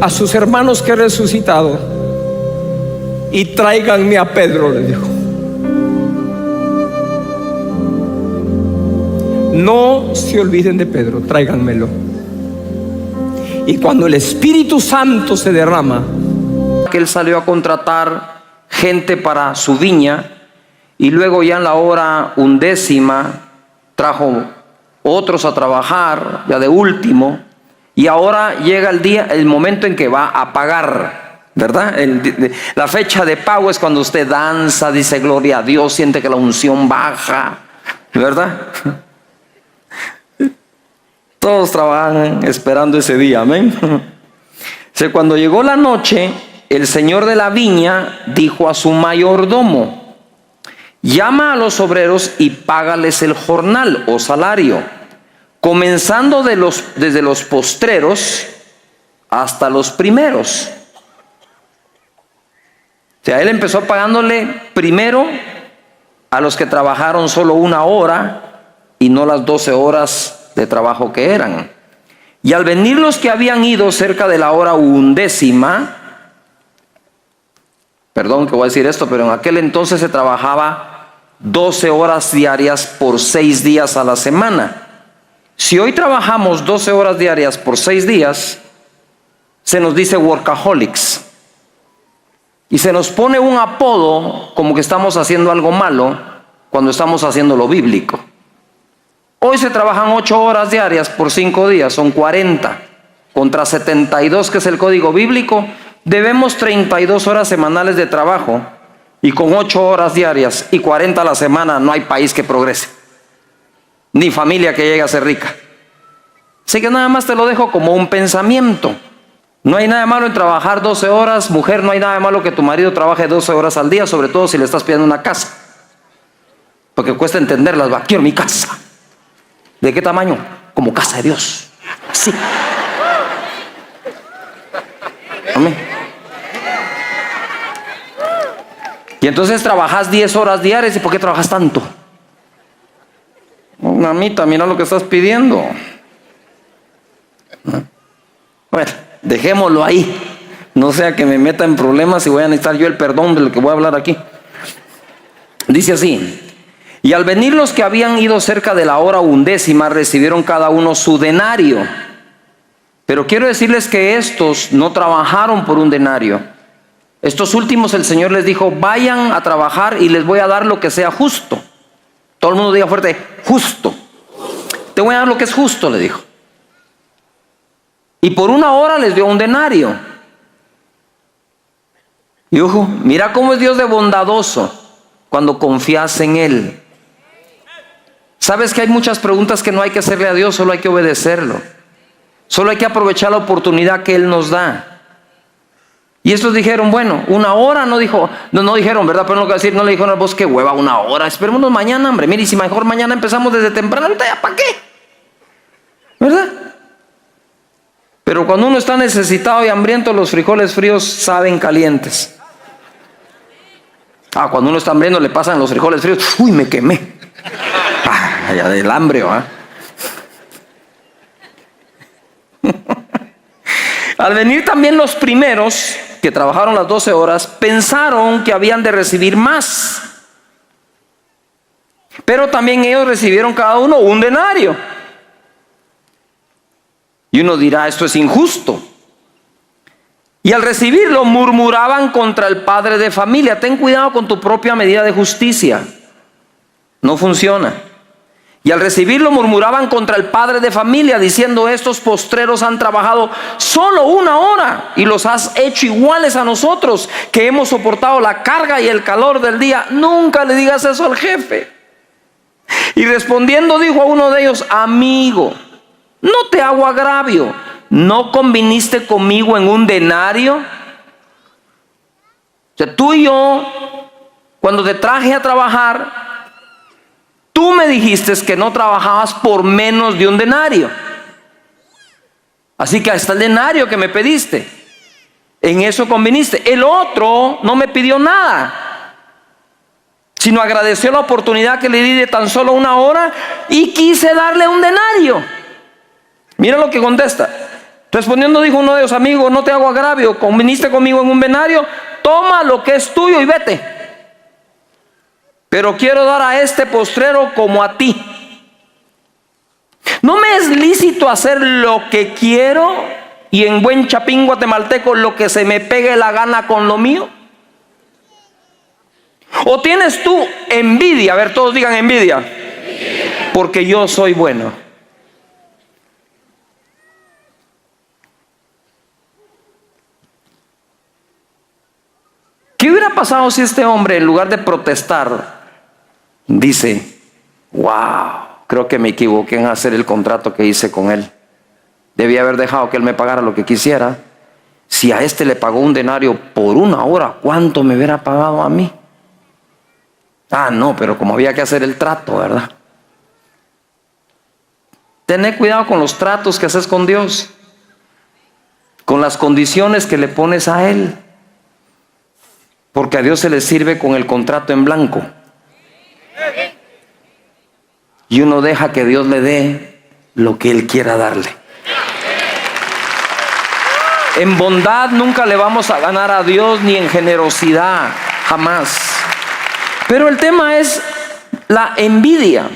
a sus hermanos que he resucitado y tráiganme a Pedro, le dijo. No se olviden de Pedro, tráiganmelo. Y cuando el Espíritu Santo se derrama, que él salió a contratar gente para su viña, y luego ya en la hora 11 trajo otros a trabajar, ya de último, y ahora llega el momento en que va a pagar, ¿verdad? La fecha de pago es cuando usted danza, dice gloria a Dios, siente que la unción baja, ¿verdad? Todos trabajan esperando ese día, amén. Cuando llegó la noche, el señor de la viña dijo a su mayordomo, llama a los obreros y págales el jornal o salario, comenzando desde los postreros hasta los primeros. O sea, él empezó pagándole primero a los que trabajaron solo 1 hora y no las 12 horas de trabajo que eran. Y al venir los que habían ido cerca de la hora 11, perdón que voy a decir esto, pero en aquel entonces se trabajaba 12 horas diarias por 6 días a la semana. Si hoy trabajamos 12 horas diarias por 6 días, se nos dice workaholics. Y se nos pone un apodo como que estamos haciendo algo malo cuando estamos haciendo lo bíblico. Hoy se trabajan 8 horas diarias por 5 días, son 40. Contra 72, que es el código bíblico, debemos 32 horas semanales de trabajo. Y con 8 horas diarias y 40 a la semana no hay país que progrese, ni familia que llegue a ser rica. Así que nada más te lo dejo como un pensamiento. No hay nada malo en trabajar 12 horas. Mujer, no hay nada malo que tu marido trabaje 12 horas al día, sobre todo si le estás pidiendo una casa. Porque cuesta entenderlas, va, quiero mi casa. ¿De qué tamaño? Como casa de Dios. Así. Amén. Y entonces trabajas 10 horas diarias. ¿Y por qué trabajas tanto? Oh, mamita, mira lo que estás pidiendo. Bueno, dejémoslo ahí. No sea que me meta en problemas y voy a necesitar yo el perdón de lo que voy a hablar aquí. Dice así: y al venir los que habían ido cerca de la hora 11, recibieron cada uno su denario. Pero quiero decirles que estos no trabajaron por un denario. Estos últimos el Señor les dijo: vayan a trabajar y les voy a dar lo que sea justo. Todo el mundo diga fuerte: justo. Te voy a dar lo que es justo, le dijo. Y por 1 hora les dio un denario. Y ojo, mira cómo es Dios de bondadoso cuando confías en Él. Sabes que hay muchas preguntas que no hay que hacerle a Dios, solo hay que obedecerlo. Solo hay que aprovechar la oportunidad que Él nos da. Y estos dijeron, bueno, 1 hora, no dijeron, ¿verdad? Pero no lo que decir, no le dijeron a vos, qué hueva, 1 hora, esperémonos mañana, hombre. Mire, si mejor mañana empezamos desde temprano, ahorita ya, ¿para qué? ¿Verdad? Pero cuando uno está necesitado y hambriento, los frijoles fríos saben calientes. Cuando uno está hambriento le pasan los frijoles fríos. Uy, me quemé. Ya del hambre, ¿va? Al venir también los primeros, que trabajaron las 12 horas, pensaron que habían de recibir más. Pero también ellos recibieron cada uno un denario. Y uno dirá, esto es injusto. Y al recibirlo murmuraban contra el padre de familia. Ten cuidado con tu propia medida de justicia. No funciona. Y al recibirlo murmuraban contra el padre de familia, diciendo: estos postreros han trabajado solo 1 hora y los has hecho iguales a nosotros, que hemos soportado la carga y el calor del día. Nunca le digas eso al jefe. Y respondiendo dijo a uno de ellos: amigo, no te hago agravio, ¿no conviniste conmigo en un denario? O sea, tú y yo, cuando te traje a trabajar, tú me dijiste que no trabajabas por menos de un denario. Así que hasta el denario que me pediste, en eso conviniste. El otro no me pidió nada, sino agradeció la oportunidad que le di de tan solo 1 hora y quise darle un denario. Mira lo que contesta. Respondiendo dijo uno de ellos: amigo, no te hago agravio, conviniste conmigo en un denario, toma lo que es tuyo y vete. Pero quiero dar a este postrero como a ti. ¿No me es lícito hacer lo que quiero y en buen chapín guatemalteco lo que se me pegue la gana con lo mío? ¿O tienes tú envidia? A ver, todos digan envidia. Porque yo soy bueno. ¿Qué hubiera pasado si este hombre, en lugar de protestar, dice: wow, creo que me equivoqué en hacer el contrato que hice con él? Debía haber dejado que él me pagara lo que quisiera. Si a este le pagó un denario por 1 hora, ¿cuánto me hubiera pagado a mí? No, pero como había que hacer el trato, ¿verdad? Tené cuidado con los tratos que haces con Dios, con las condiciones que le pones a Él. Porque a Dios se le sirve con el contrato en blanco. Y uno deja que Dios le dé lo que Él quiera darle. En bondad nunca le vamos a ganar a Dios, ni en generosidad, jamás. Pero el tema es la envidia.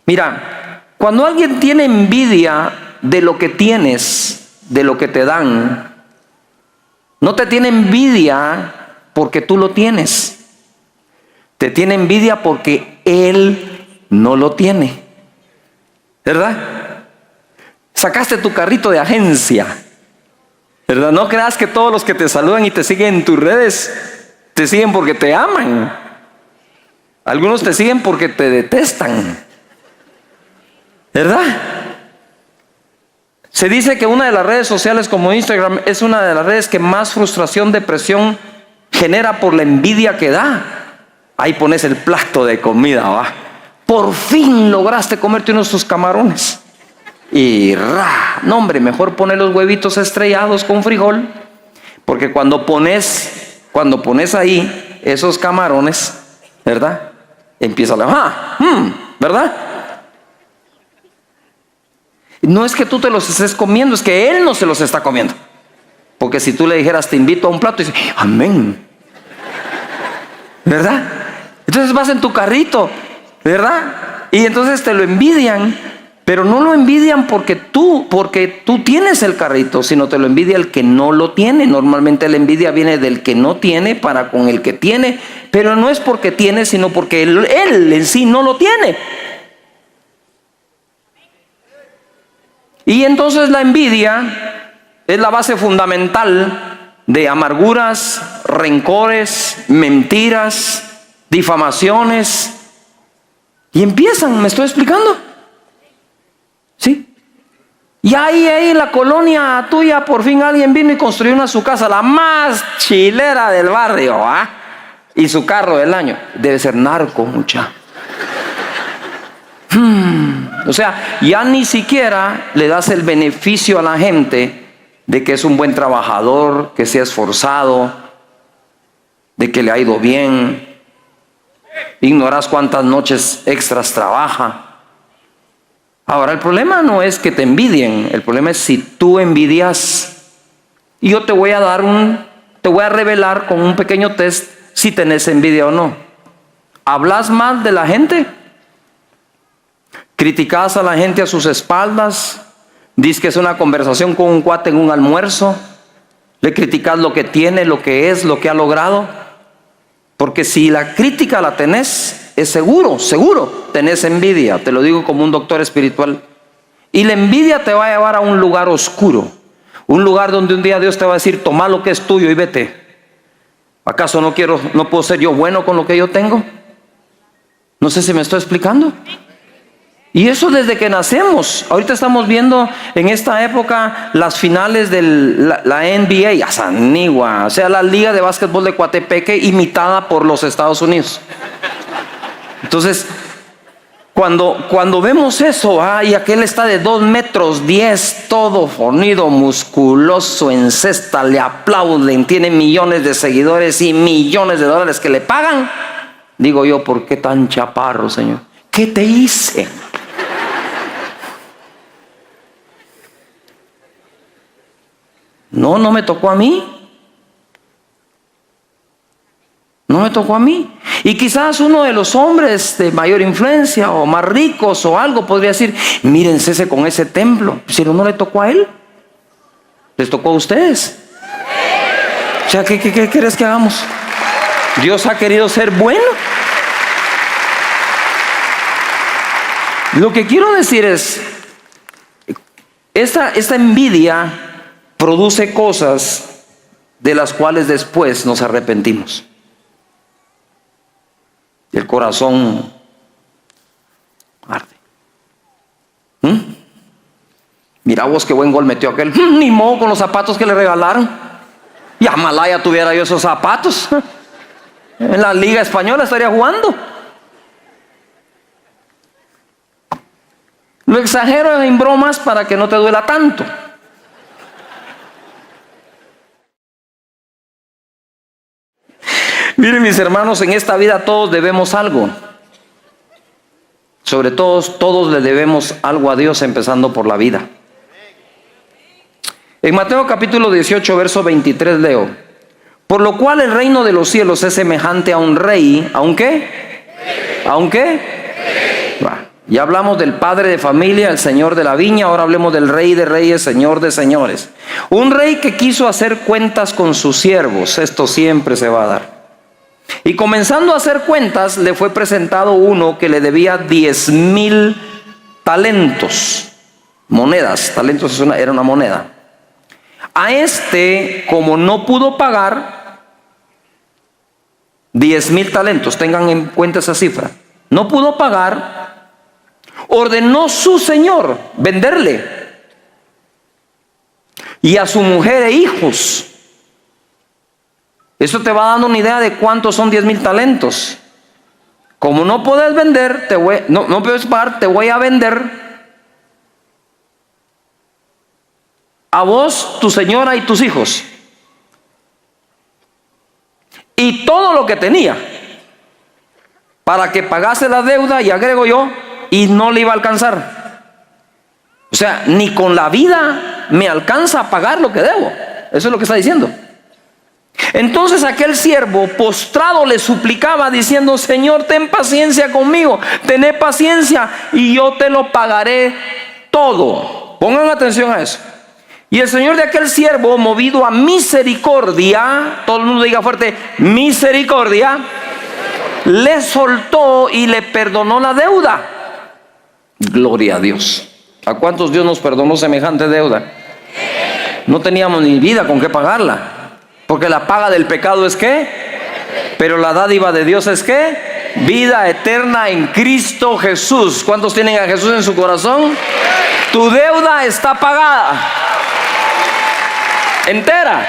Mira, cuando alguien tiene envidia de lo que tienes, de lo que te dan, no te tiene envidia porque tú lo tienes. Te tiene envidia porque él no lo tiene. ¿Verdad? Sacaste tu carrito de agencia, ¿verdad? No creas que todos los que te saludan y te siguen en tus redes te siguen porque te aman. Algunos te siguen porque te detestan, ¿verdad? Se dice que una de las redes sociales como Instagram es una de las redes que más frustración, depresión genera por la envidia que da. Ahí pones el plato de comida, ¿va? Por fin lograste comerte unos tus camarones. Y no hombre, mejor poner los huevitos estrellados con frijol. Porque cuando pones ahí esos camarones, ¿verdad? Empieza a ¿verdad? No es que tú te los estés comiendo, es que él no se los está comiendo. Porque si tú le dijeras, te invito a un plato, dice, amén, ¿verdad? Entonces vas en tu carrito, ¿verdad? Y entonces te lo envidian, pero no lo envidian porque tú tienes el carrito, sino te lo envidia el que no lo tiene. Normalmente la envidia viene del que no tiene para con el que tiene, pero no es porque tiene, sino porque él en sí no lo tiene. Y entonces la envidia es la base fundamental de amarguras, rencores, mentiras, difamaciones. Y empiezan, ¿me estoy explicando? ¿Sí? Y ahí en la colonia tuya por fin alguien vino y construyó su casa, la más chilera del barrio, ¿ah? Y su carro del año. Debe ser narco, mucha. O sea, ya ni siquiera le das el beneficio a la gente de que es un buen trabajador, que se ha esforzado, de que le ha ido bien. Ignoras cuántas noches extras trabaja. Ahora, el problema no es que te envidien, el problema es si tú envidias. Y yo te voy a revelar con un pequeño test si tenés envidia o no. ¿Hablas mal de la gente? ¿Criticas a la gente a sus espaldas? ¿Dices que es una conversación con un cuate en un almuerzo? ¿Le criticas lo que tiene, lo que es, lo que ha logrado? Porque si la crítica la tenés, es seguro tenés envidia. Te lo digo como un doctor espiritual. Y la envidia te va a llevar a un lugar oscuro. Un lugar donde un día Dios te va a decir, toma lo que es tuyo y vete. ¿Acaso no puedo ser yo bueno con lo que yo tengo? No sé si me estoy explicando. Y eso desde que nacemos. Ahorita estamos viendo en esta época las finales de la NBA, a Sanigua, o sea, la liga de básquetbol de Coatepeque imitada por los Estados Unidos. Entonces, cuando vemos eso, y aquel está de 2 metros 10, todo fornido, musculoso, en cesta, le aplauden, tiene millones de seguidores y millones de dólares que le pagan, digo yo, ¿por qué tan chaparro, Señor? ¿Qué te hice? No me tocó a mí. No me tocó a mí. Y quizás uno de los hombres de mayor influencia o más ricos o algo podría decir, mírense con ese templo. Si no le tocó a él, les tocó a ustedes. O sea, ¿qué quieres que hagamos? Dios ha querido ser bueno. Lo que quiero decir es, esta envidia produce cosas de las cuales después nos arrepentimos. El corazón arde. Mira vos qué buen gol metió aquel. Ni modo con los zapatos que le regalaron. Y a Malaya tuviera yo esos zapatos. En la Liga Española estaría jugando. Lo exagero en bromas para que no te duela tanto. Miren, mis hermanos, en esta vida todos debemos algo. Sobre todo, todos le debemos algo a Dios, empezando por la vida. En Mateo capítulo 18, verso 23 leo: por lo cual el reino de los cielos es semejante a un rey. ¿A un qué? ¿A un qué? Ya hablamos del padre de familia, el señor de la viña. Ahora hablemos del rey de reyes, señor de señores. Un rey que quiso hacer cuentas con sus siervos. Esto siempre se va a dar. Y comenzando a hacer cuentas, le fue presentado uno que le debía 10,000 talentos. Monedas, talentos era una moneda. A este, como no pudo pagar 10,000 talentos, tengan en cuenta esa cifra, no pudo pagar, ordenó su señor venderle y a su mujer e hijos. Eso te va dando una idea de cuántos son 10,000 talentos. Como no puedes vender, no puedes pagar, te voy a vender a vos, tu señora y tus hijos, y todo lo que tenía, para que pagase la deuda, y agrego yo, y no le iba a alcanzar. O sea, ni con la vida me alcanza a pagar lo que debo. Eso es lo que está diciendo. Entonces aquel siervo postrado le suplicaba diciendo: Señor, ten paciencia conmigo, tené paciencia y yo te lo pagaré todo. Pongan atención a eso. Y el señor de aquel siervo, movido a misericordia, todo el mundo diga fuerte: misericordia, le soltó y le perdonó la deuda. Gloria a Dios. ¿A cuántos Dios nos perdonó semejante deuda? No teníamos ni vida con qué pagarla, porque la paga del pecado es ¿qué? Pero la dádiva de Dios es ¿qué? Vida eterna en Cristo Jesús. ¿Cuántos tienen a Jesús en su corazón? Tu deuda está pagada entera.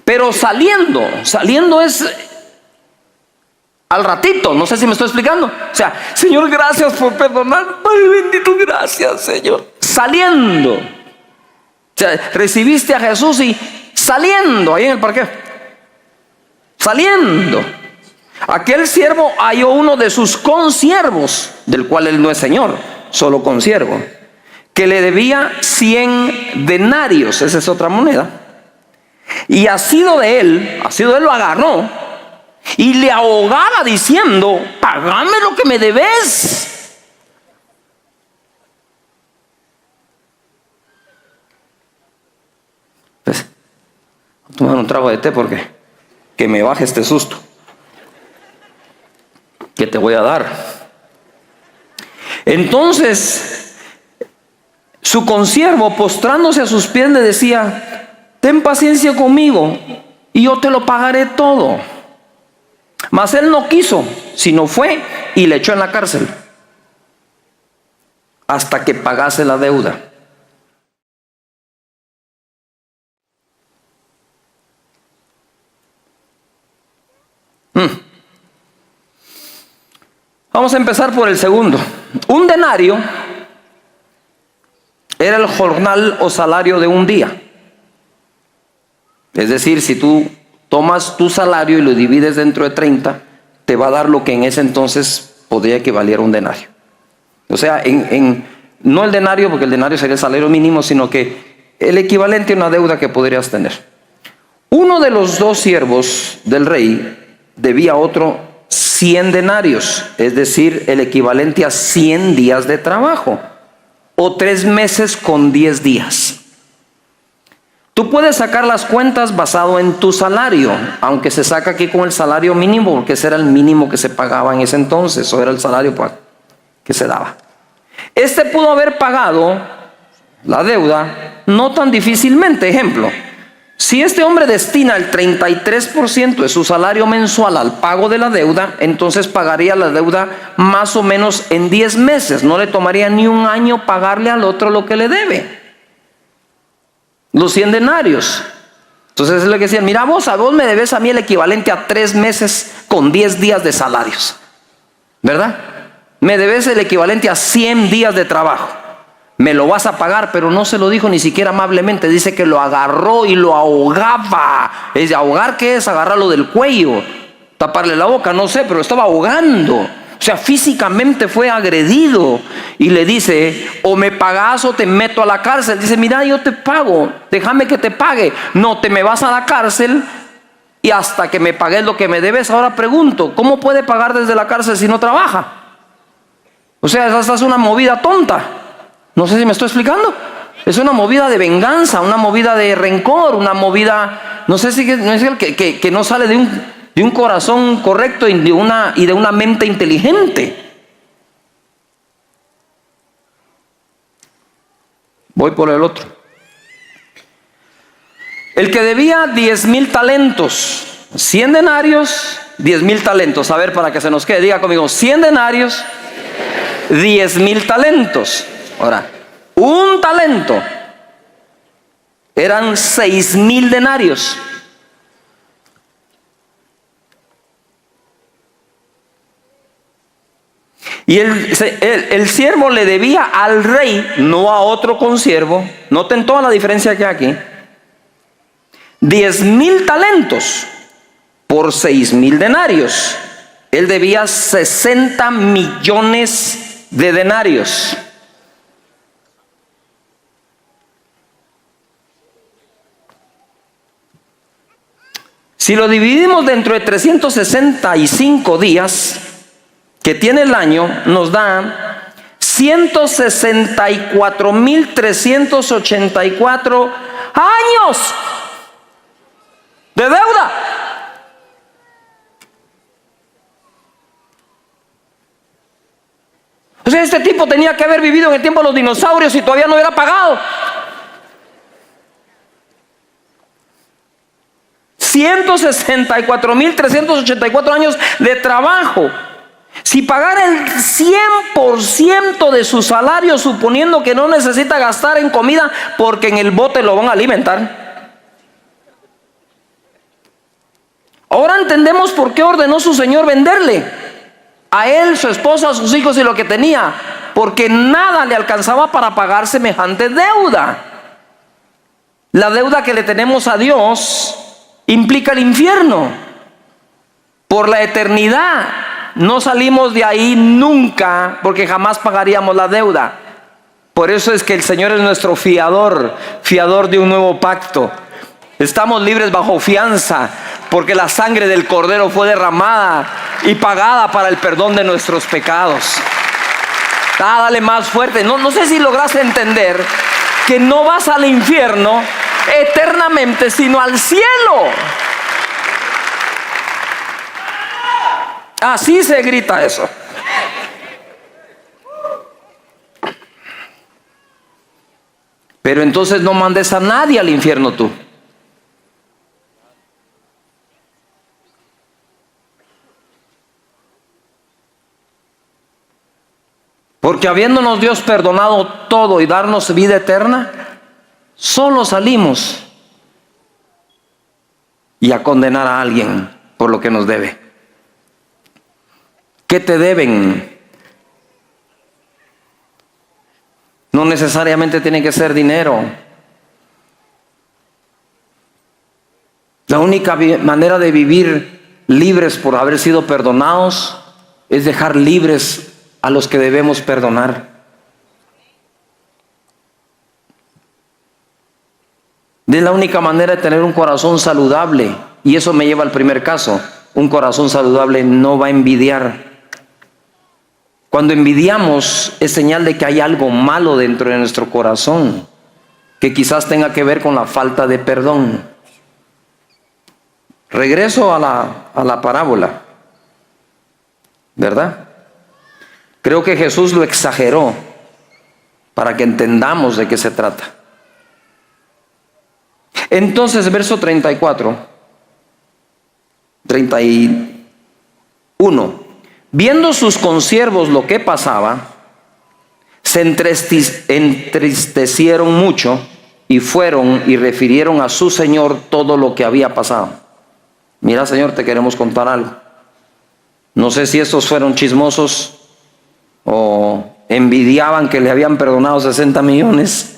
Pero saliendo es al ratito. No sé si me estoy explicando. O sea, Señor, gracias por perdonar. Padre bendito, gracias, Señor. Saliendo. O sea, recibiste a Jesús y saliendo ahí en el parque. Saliendo. Aquel siervo halló uno de sus consiervos, del cual él no es señor, solo consiervo, que le debía 100 denarios. Esa es otra moneda. Y asido de él lo agarró y le ahogaba diciendo: págame lo que me debes. Pues, voy a tomar un trago de té porque que me baje este susto que te voy a dar. Entonces su consiervo, postrándose a sus pies, le decía: ten paciencia conmigo y yo te lo pagaré todo. Mas él no quiso, sino fue y le echó en la cárcel hasta que pagase la deuda. Vamos a empezar por el segundo. Un denario era el jornal o salario de un día. Es decir, si tú tomas tu salario y lo divides dentro de 30, te va a dar lo que en ese entonces podría equivaler a un denario. O sea, no el denario, porque el denario sería el salario mínimo, sino que el equivalente a una deuda que podrías tener. Uno de los dos siervos del rey debía a otro 100 denarios, es decir, el equivalente a 100 días de trabajo, o 3 meses con 10 días. Tú puedes sacar las cuentas basado en tu salario, aunque se saca aquí con el salario mínimo, porque ese era el mínimo que se pagaba en ese entonces, o era el salario que se daba. Este pudo haber pagado la deuda no tan difícilmente. Ejemplo, si este hombre destina el 33% de su salario mensual al pago de la deuda, entonces pagaría la deuda más o menos en 10 meses. No le tomaría ni un año pagarle al otro lo que le debe. Los 100 denarios. Entonces es lo que decían: mira, vos me debes a mí el equivalente a 3 meses con 10 días de salarios, ¿verdad? Me debes el equivalente a 100 días de trabajo. Me lo vas a pagar. Pero no se lo dijo ni siquiera amablemente. Dice que lo agarró y lo ahogaba. ¿Es de ahogar? ¿Qué es? Agarrarlo del cuello, taparle la boca, no sé, pero estaba ahogando. O sea, físicamente fue agredido. Y le dice: o me pagas o te meto a la cárcel. Dice: mira, yo te pago, déjame que te pague. No, te me vas a la cárcel y hasta que me pagues lo que me debes. Ahora pregunto, ¿cómo puede pagar desde la cárcel si no trabaja? O sea, esa es una movida tonta. No sé si me estoy explicando. Es una movida de venganza, una movida de rencor, una movida, no sé si no es que no sale de un corazón correcto y de una mente inteligente. Voy por el otro. El que debía 10,000 talentos, 100 denarios, 10,000 talentos. A ver, para que se nos quede, diga conmigo: 100 denarios, 10,000 talentos. Ahora, Un talento eran 6,000 denarios. Y el siervo le debía al rey, no a otro consiervo. Noten toda la diferencia que hay aquí. 10,000 talentos por 6,000 denarios. Él debía 60 millones de denarios. Si lo dividimos dentro de 365 días que tiene el año, nos da 164,384 años de deuda. O sea, este tipo tenía que haber vivido en el tiempo de los dinosaurios y todavía no hubiera pagado. 164,384 años de trabajo. Si pagara el 100% de su salario, suponiendo que no necesita gastar en comida porque en el bote lo van a alimentar. Ahora entendemos por qué ordenó su Señor venderle a él, su esposa, a sus hijos y lo que tenía, porque nada le alcanzaba para pagar semejante deuda. La deuda que le tenemos a Dios implica el infierno por la eternidad. No salimos de ahí nunca, porque jamás pagaríamos la deuda. Por eso es que el Señor es nuestro fiador, fiador de un nuevo pacto. Estamos libres bajo fianza, porque la sangre del Cordero fue derramada y pagada para el perdón de nuestros pecados. Dale más fuerte. No sé si logras entender que no vas al infierno eternamente, sino al cielo. Así se grita eso. Pero entonces no mandes a nadie al infierno tú. Porque habiéndonos Dios perdonado todo y darnos vida eterna, solo salimos y a condenar a alguien por lo que nos debe. ¿Qué te deben? No necesariamente tiene que ser dinero. La única manera de vivir libres por haber sido perdonados es dejar libres a los que debemos perdonar. Es la única manera de tener un corazón saludable. Y eso me lleva al primer caso. Un corazón saludable no va a envidiar. Cuando envidiamos es señal de que hay algo malo dentro de nuestro corazón, que quizás tenga que ver con la falta de perdón. Regreso a la parábola, ¿verdad? Creo que Jesús lo exageró para que entendamos de qué se trata. Entonces, verso 34, 31. Viendo sus consiervos lo que pasaba, se entristecieron mucho y fueron y refirieron a su señor todo lo que había pasado. Mira, Señor, te queremos contar algo. No sé si estos fueron chismosos o envidiaban que le habían perdonado 60 millones.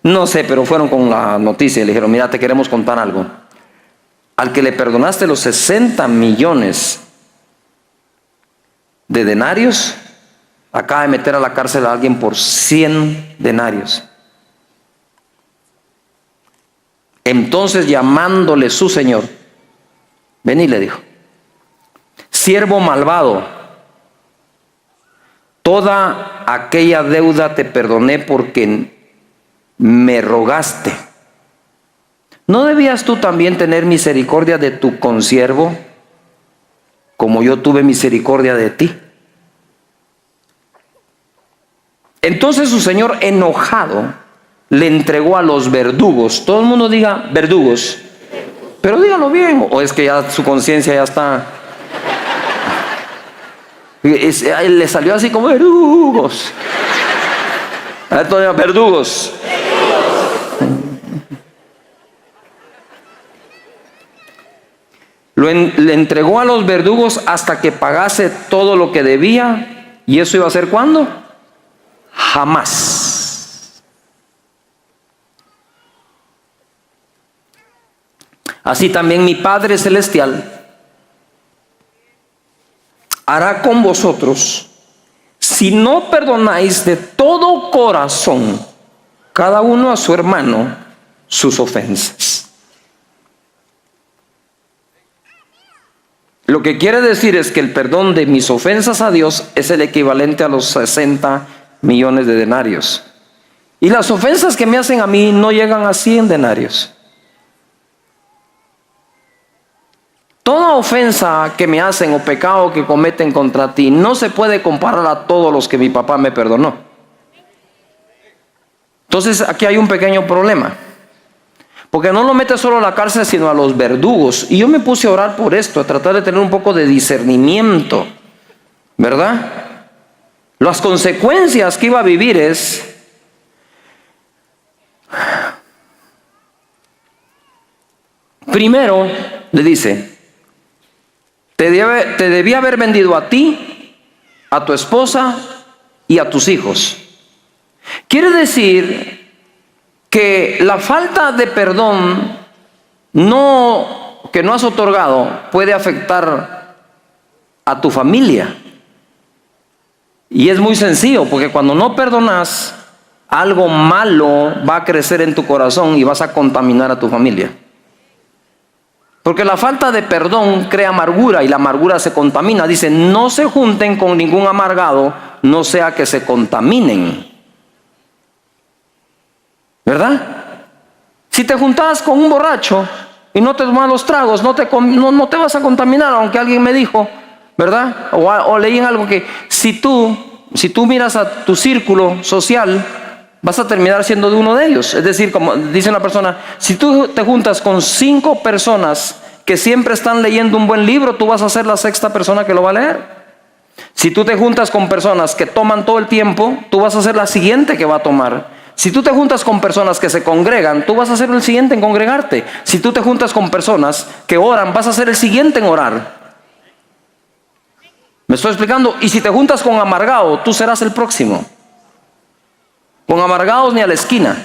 No sé, pero fueron con la noticia y le dijeron: mira, te queremos contar algo. Al que le perdonaste los 60 millones de denarios, acaba de meter a la cárcel a alguien por 100 denarios. Entonces, llamándole su señor, ven y le dijo: siervo malvado, toda aquella deuda te perdoné porque me rogaste. ¿No debías tú también tener misericordia de tu consiervo, como yo tuve misericordia de ti? Entonces su señor, enojado, le entregó a los verdugos. Todo el mundo diga verdugos, pero dígalo bien, o es que ya su conciencia ya está. Le salió así como verdugos. A estos verdugos. Le entregó a los verdugos hasta que pagase todo lo que debía. ¿Y eso iba a ser cuándo? Jamás. Así también mi Padre Celestial hará con vosotros si no perdonáis de todo corazón cada uno a su hermano sus ofensas. Lo que quiere decir es que el perdón de mis ofensas a Dios es el equivalente a los 60 millones de denarios. Y las ofensas que me hacen a mí no llegan a 100 denarios. Toda ofensa que me hacen o pecado que cometen contra ti no se puede comparar a todos los que mi papá me perdonó. Entonces aquí hay un pequeño problema. Porque no lo mete solo a la cárcel, sino a los verdugos. Y yo me puse a orar por esto, a tratar de tener un poco de discernimiento, ¿verdad? Las consecuencias que iba a vivir es: primero, le dice, te debía haber vendido a ti, a tu esposa y a tus hijos. Quiere decir que la falta de perdón que no has otorgado puede afectar a tu familia. Y es muy sencillo, porque cuando no perdonas, algo malo va a crecer en tu corazón y vas a contaminar a tu familia. Porque la falta de perdón crea amargura y la amargura se contamina. Dice, no se junten con ningún amargado, no sea que se contaminen. ¿Verdad? Si te juntabas con un borracho y no te tomas los tragos, no te vas a contaminar, aunque alguien me dijo, ¿verdad? O leí en algo que si tú miras a tu círculo social, vas a terminar siendo de uno de ellos. Es decir, como dice una persona, si tú te juntas con 5 personas que siempre están leyendo un buen libro, tú vas a ser la 6ª persona que lo va a leer. Si tú te juntas con personas que toman todo el tiempo, tú vas a ser la siguiente que va a tomar. Si tú te juntas con personas que se congregan, tú vas a ser el siguiente en congregarte. Si tú te juntas con personas que oran, vas a ser el siguiente en orar. ¿Me estoy explicando? Y si te juntas con amargados, tú serás el próximo. Con amargados ni a la esquina.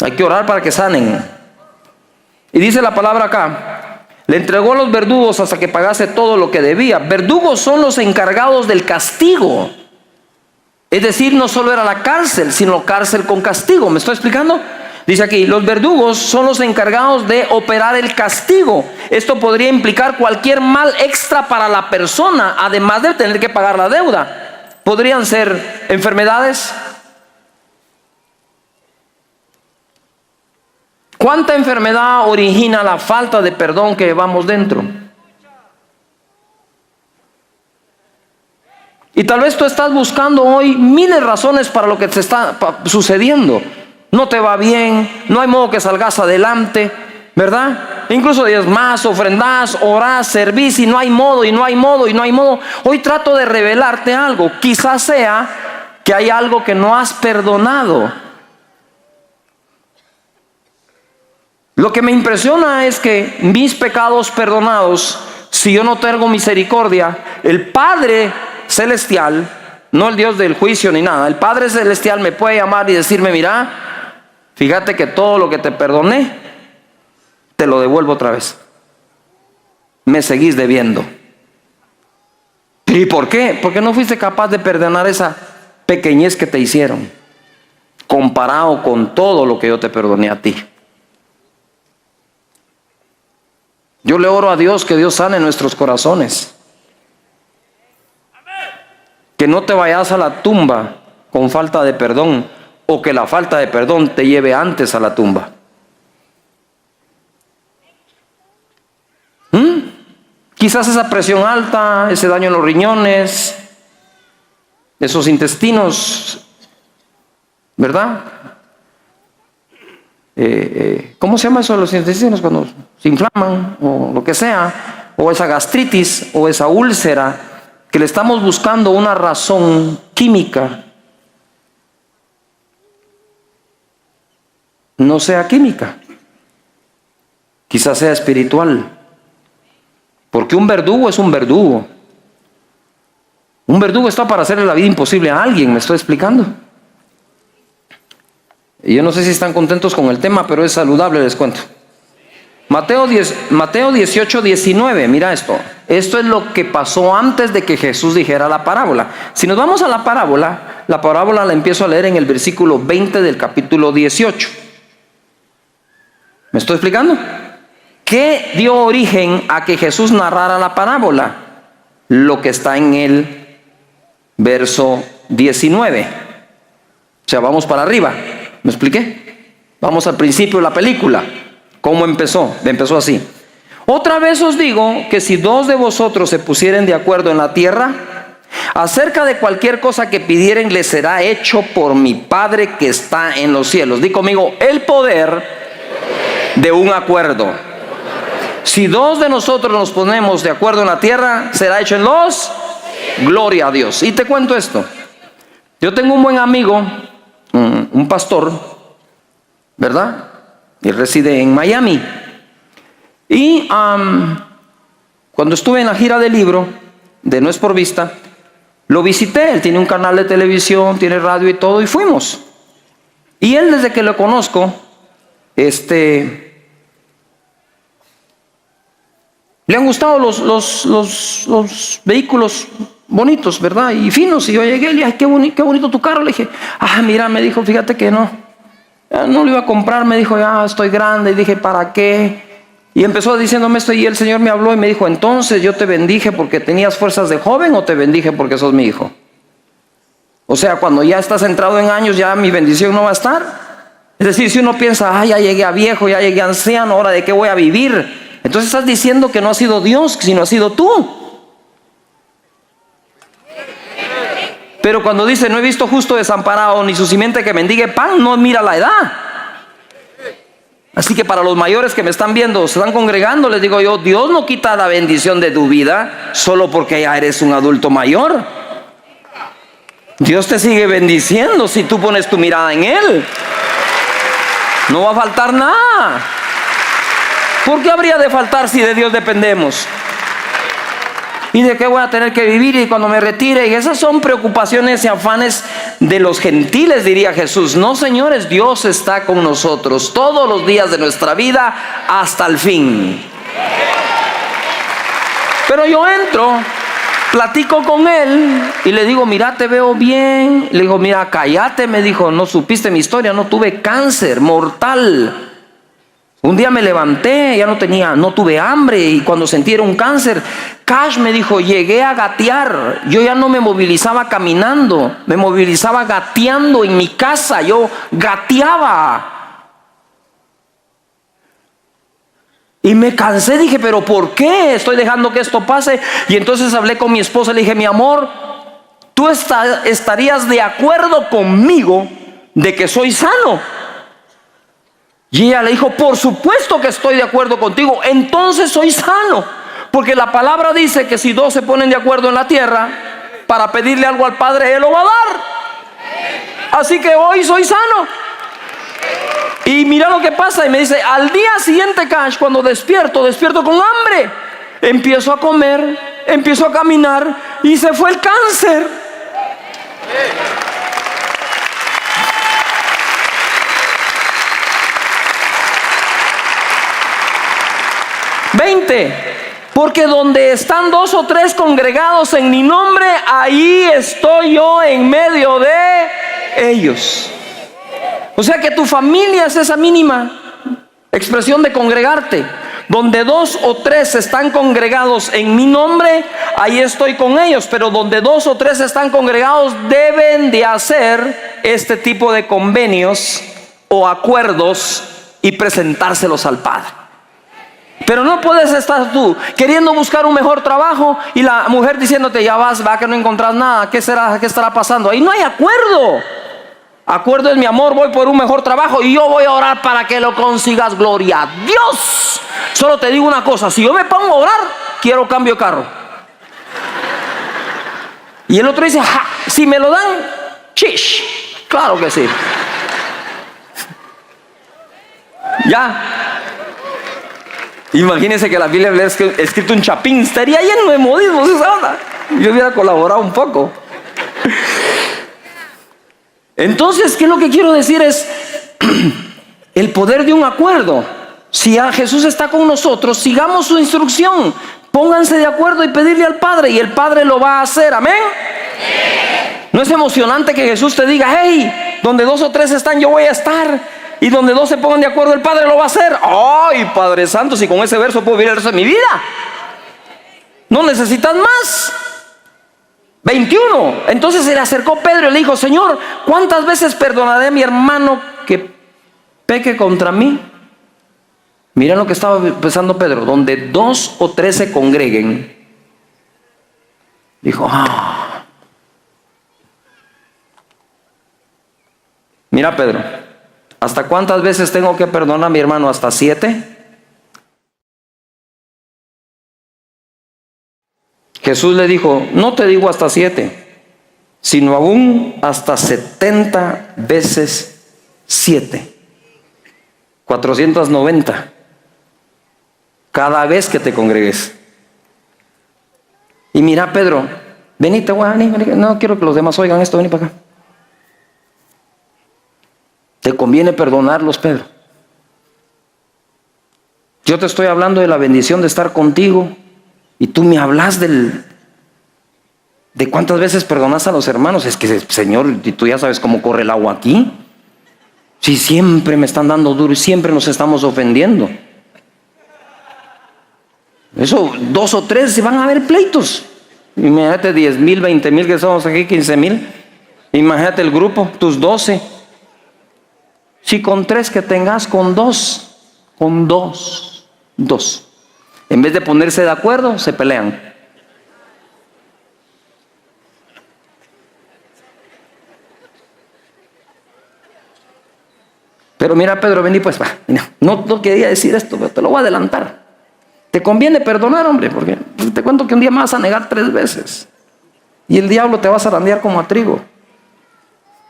Hay que orar para que sanen. Y dice la palabra acá, le entregó a los verdugos hasta que pagase todo lo que debía. Verdugos son los encargados del castigo. Es decir, no solo era la cárcel, sino cárcel con castigo. ¿Me estoy explicando? Dice aquí, los verdugos son los encargados de operar el castigo. Esto podría implicar cualquier mal extra para la persona, además de tener que pagar la deuda. Podrían ser enfermedades. ¿Cuánta enfermedad origina la falta de perdón que llevamos dentro? Y tal vez tú estás buscando hoy miles de razones para lo que te está sucediendo. No te va bien, no hay modo que salgas adelante, ¿verdad? Incluso diezmas, ofrendas, orás, servís y no hay modo, y no hay modo, y no hay modo. Hoy trato de revelarte algo. Quizás sea que hay algo que no has perdonado. Lo que me impresiona es que mis pecados perdonados, si yo no tengo misericordia, el Padre Celestial, no el Dios del juicio ni nada, el Padre Celestial me puede llamar y decirme, mira, fíjate que todo lo que te perdoné, te lo devuelvo otra vez. Me seguís debiendo. ¿Y por qué? Porque no fuiste capaz de perdonar esa pequeñez que te hicieron, comparado con todo lo que yo te perdoné a ti. Yo le oro a Dios que Dios sane nuestros corazones. Que no te vayas a la tumba con falta de perdón, o que la falta de perdón te lleve antes a la tumba. Quizás esa presión alta, ese daño en los riñones, esos intestinos, ¿verdad? ¿Cómo se llama eso de los intestinos cuando se inflaman o lo que sea? O esa gastritis o esa úlcera, que le estamos buscando una razón química no sea química, quizás sea espiritual. Porque un verdugo es un verdugo. Un verdugo está para hacerle la vida imposible a alguien, ¿me estoy explicando? Y yo no sé si están contentos con el tema, pero es saludable, les cuento. Mateo 18, 19, mira esto. Esto es lo que pasó antes de que Jesús dijera la parábola. Si nos vamos a la parábola la empiezo a leer en el versículo 20 del capítulo 18. ¿Me estoy explicando? ¿Qué dio origen a que Jesús narrara la parábola? Lo que está en el verso 19. O sea, vamos para arriba. ¿Me expliqué? Vamos al principio de la película. ¿Cómo empezó? Empezó así. Otra vez os digo que si dos de vosotros se pusieren de acuerdo en la tierra, acerca de cualquier cosa que pidieren, les será hecho por mi Padre que está en los cielos. Di conmigo, el poder de un acuerdo. Si dos de nosotros nos ponemos de acuerdo en la tierra, será hecho en los... Gloria a Dios. Y te cuento esto. Yo tengo un buen amigo, un pastor, ¿verdad? Él reside en Miami. Y cuando estuve en la gira del libro de No es por vista, lo visité. Él tiene un canal de televisión, tiene radio y todo, y fuimos. Y él, desde que lo conozco, le han gustado los vehículos bonitos, ¿verdad? Y finos. Y yo llegué y le dije, ay, qué bonito tu carro. Le dije, mira, me dijo, fíjate que no lo iba a comprar. Me dijo, ya estoy grande. Y dije, ¿para qué? Y empezó diciéndome esto, y el Señor me habló y me dijo, entonces yo te bendije porque tenías fuerzas de joven, o te bendije porque sos mi hijo. O sea, cuando ya estás entrado en años, ya mi bendición no va a estar. Es decir, si uno piensa, ya llegué a viejo, ya llegué a anciano, ahora de qué voy a vivir, entonces estás diciendo que no ha sido Dios, sino ha sido tú. Pero cuando dice, no he visto justo desamparado, ni su simiente que mendigue pan, no mira la edad. Así que para los mayores que me están viendo, se están congregando, les digo yo, Dios no quita la bendición de tu vida solo porque ya eres un adulto mayor. Dios te sigue bendiciendo si tú pones tu mirada en Él. No va a faltar nada. ¿Por qué habría de faltar si de Dios dependemos? ¿Y de qué voy a tener que vivir y cuando me retire? Y esas son preocupaciones y afanes de los gentiles, diría Jesús. No, señores, Dios está con nosotros todos los días de nuestra vida hasta el fin. Pero yo entro, platico con él y le digo, mira, te veo bien. Le digo, mira, cállate. Me dijo, no supiste mi historia, no tuve cáncer mortal. Un día me levanté, no tuve hambre, y cuando sentí era un cáncer. Cash me dijo, llegué a gatear. Yo ya no me movilizaba caminando, me movilizaba gateando en mi casa. Yo gateaba. Y me cansé, dije, pero ¿por qué estoy dejando que esto pase? Y entonces hablé con mi esposa, le dije, mi amor, ¿tú estarías de acuerdo conmigo de que soy sano? Y ella le dijo, por supuesto que estoy de acuerdo contigo, entonces soy sano. Porque la palabra dice que si dos se ponen de acuerdo en la tierra para pedirle algo al Padre, Él lo va a dar. Así que hoy soy sano. Y mira lo que pasa, y me dice, al día siguiente, Cash, cuando despierto con hambre. Empiezo a comer, empiezo a caminar y se fue el cáncer. Porque donde están dos o tres congregados en mi nombre, ahí estoy yo en medio de ellos. O sea que tu familia es esa mínima expresión de congregarte. Donde dos o tres están congregados en mi nombre, ahí estoy con ellos. Pero donde dos o tres están congregados, deben de hacer este tipo de convenios o acuerdos y presentárselos al Padre. Pero no puedes estar tú queriendo buscar un mejor trabajo y la mujer diciéndote, ya va que no encontrás nada, ¿qué estará pasando? Ahí no hay acuerdo. Acuerdo es, mi amor, voy por un mejor trabajo y yo voy a orar para que lo consigas, gloria a Dios. Solo te digo una cosa, si yo me pongo a orar, quiero cambio de carro. Y el otro dice, si me lo dan, chish, claro que sí. Ya. Imagínense que la Biblia hubiera escrito un chapín, estaría lleno de modismos esa onda. Yo hubiera colaborado un poco. Entonces, ¿qué es lo que quiero decir? Es el poder de un acuerdo. Si Jesús está con nosotros, sigamos su instrucción. Pónganse de acuerdo y pedirle al Padre, y el Padre lo va a hacer. Amén. ¿No es emocionante que Jesús te diga: hey, donde 2 o 3 están, yo voy a estar? Y donde 2 se pongan de acuerdo, el Padre lo va a hacer. ¡Ay, Padre Santo! Si con ese verso puedo vivir el resto de mi vida. No necesitas más. 21. Entonces se le acercó Pedro y le dijo: Señor, ¿cuántas veces perdonaré a mi hermano que peque contra mí? Miren lo que estaba pensando Pedro: donde 2 o 3 se congreguen. Dijo: mira, Pedro, ¿hasta cuántas veces tengo que perdonar a mi hermano? ¿Hasta 7? Jesús le dijo: no te digo hasta 7, sino aún hasta 70 veces 7. 490. Cada vez que te congregues. Y mira, Pedro, vení, no quiero que los demás oigan esto, vení para acá. Te conviene perdonarlos, Pedro. Yo te estoy hablando de la bendición de estar contigo, y tú me hablas de cuántas veces perdonas a los hermanos. Es que, Señor, y tú ya sabes cómo corre el agua aquí. Si siempre me están dando duro y siempre nos estamos ofendiendo. Eso, 2 o 3 se van a haber pleitos. Imagínate 10,000, 20,000 que somos aquí, 15,000. Imagínate el grupo, tus 12. Si con 3 que tengas, con 2. Con 2. En vez de ponerse de acuerdo, se pelean. Pero mira, Pedro, vení pues, mira, no quería decir esto, pero te lo voy a adelantar. Te conviene perdonar, hombre, porque te cuento que un día me vas a negar 3 veces. Y el diablo te va a zarandear como a trigo.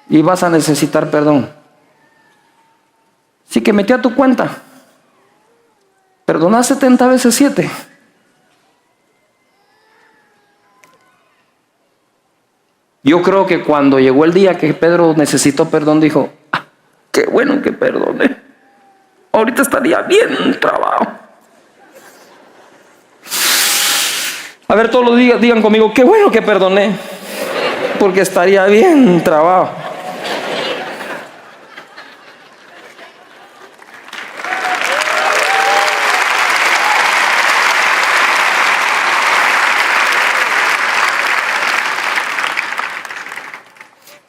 Y vas a necesitar perdón. Así que metí a tu cuenta. Perdona 70 veces 7. Yo creo que cuando llegó el día que Pedro necesitó perdón, dijo: qué bueno que perdoné. Ahorita estaría bien trabado. A ver, todos los días digan conmigo: qué bueno que perdoné, porque estaría bien trabado.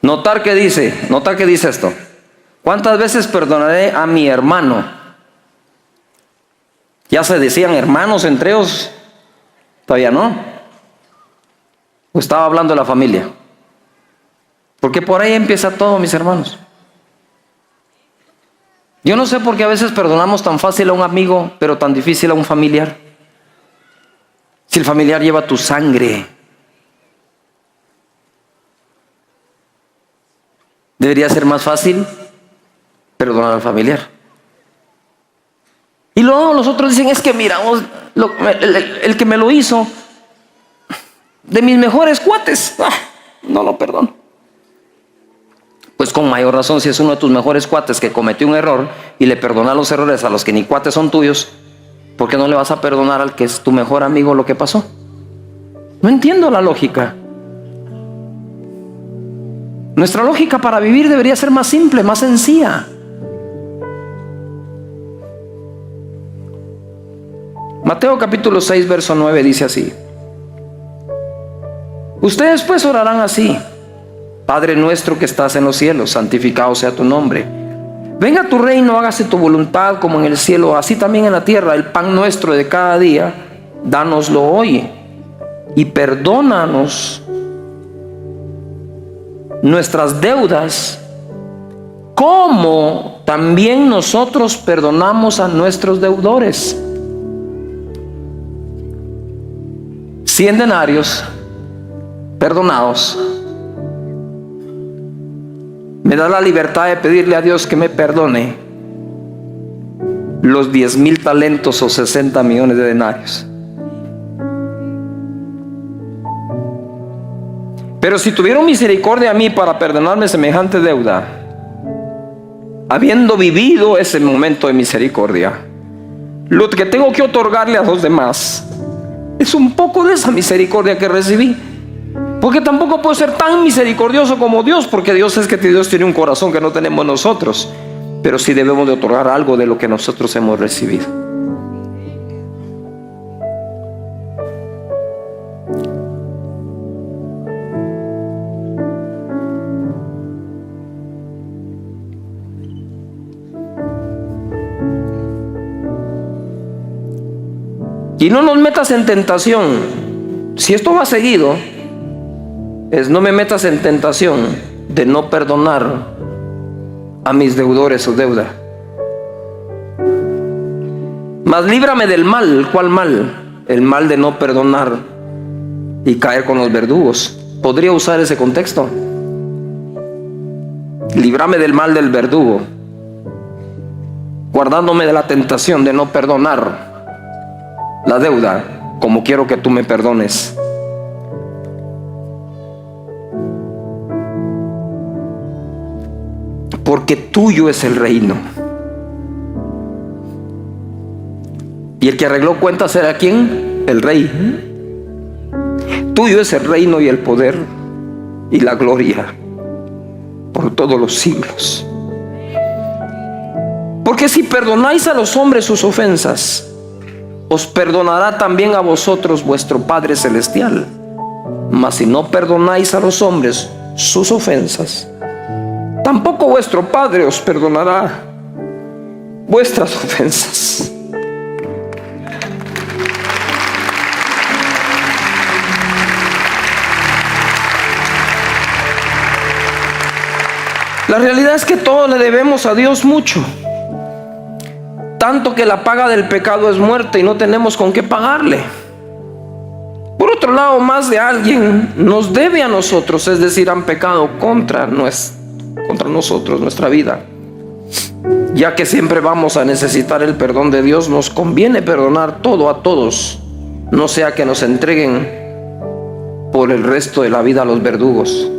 Notar que dice esto: ¿cuántas veces perdonaré a mi hermano? Ya se decían hermanos entre ellos. Todavía no. O estaba hablando de la familia. Porque por ahí empieza todo, mis hermanos. Yo no sé por qué a veces perdonamos tan fácil a un amigo, pero tan difícil a un familiar. Si el familiar lleva tu sangre, debería ser más fácil perdonar al familiar. Y luego los otros dicen: es que miramos el que me lo hizo, de mis mejores cuates, no lo perdono. Pues con mayor razón, si es uno de tus mejores cuates que cometió un error y le perdona los errores a los que ni cuates son tuyos, ¿por qué no le vas a perdonar al que es tu mejor amigo lo que pasó? No entiendo la lógica. Nuestra lógica para vivir debería ser más simple, más sencilla. Mateo capítulo 6, verso 9 dice así: ustedes pues orarán así: Padre nuestro que estás en los cielos, santificado sea tu nombre. Venga tu reino, hágase tu voluntad como en el cielo, así también en la tierra. El pan nuestro de cada día, dánoslo hoy. Y perdónanos nuestras deudas, como también nosotros perdonamos a nuestros deudores. 100 denarios perdonados me da la libertad de pedirle a Dios que me perdone los 10,000 talentos o 60 millones de denarios. Pero si tuvieron misericordia a mí para perdonarme semejante deuda, habiendo vivido ese momento de misericordia, lo que tengo que otorgarle a los demás es un poco de esa misericordia que recibí. Porque tampoco puedo ser tan misericordioso como Dios, porque Dios es que Dios tiene un corazón que no tenemos nosotros. Pero sí debemos de otorgar algo de lo que nosotros hemos recibido. Y no nos metas en tentación. Si esto va seguido, no me metas en tentación de no perdonar a mis deudores su deuda. Mas líbrame del mal. ¿Cuál mal? El mal de no perdonar y caer con los verdugos. ¿Podría usar ese contexto? Líbrame del mal del verdugo, guardándome de la tentación de no perdonar la deuda como quiero que tú me perdones. Porque tuyo es el reino. ¿Y el que arregló cuentas era quién? El rey. Tuyo es el reino y el poder y la gloria por todos los siglos. Porque si perdonáis a los hombres sus ofensas, os perdonará también a vosotros vuestro Padre Celestial. Mas si no perdonáis a los hombres sus ofensas, tampoco vuestro Padre os perdonará vuestras ofensas. La realidad es que todos le debemos a Dios mucho. Tanto que la paga del pecado es muerte y no tenemos con qué pagarle. Por otro lado, más de alguien nos debe a nosotros, es decir, han pecado contra nosotros, nuestra vida. Ya que siempre vamos a necesitar el perdón de Dios, nos conviene perdonar todo a todos, no sea que nos entreguen por el resto de la vida a los verdugos.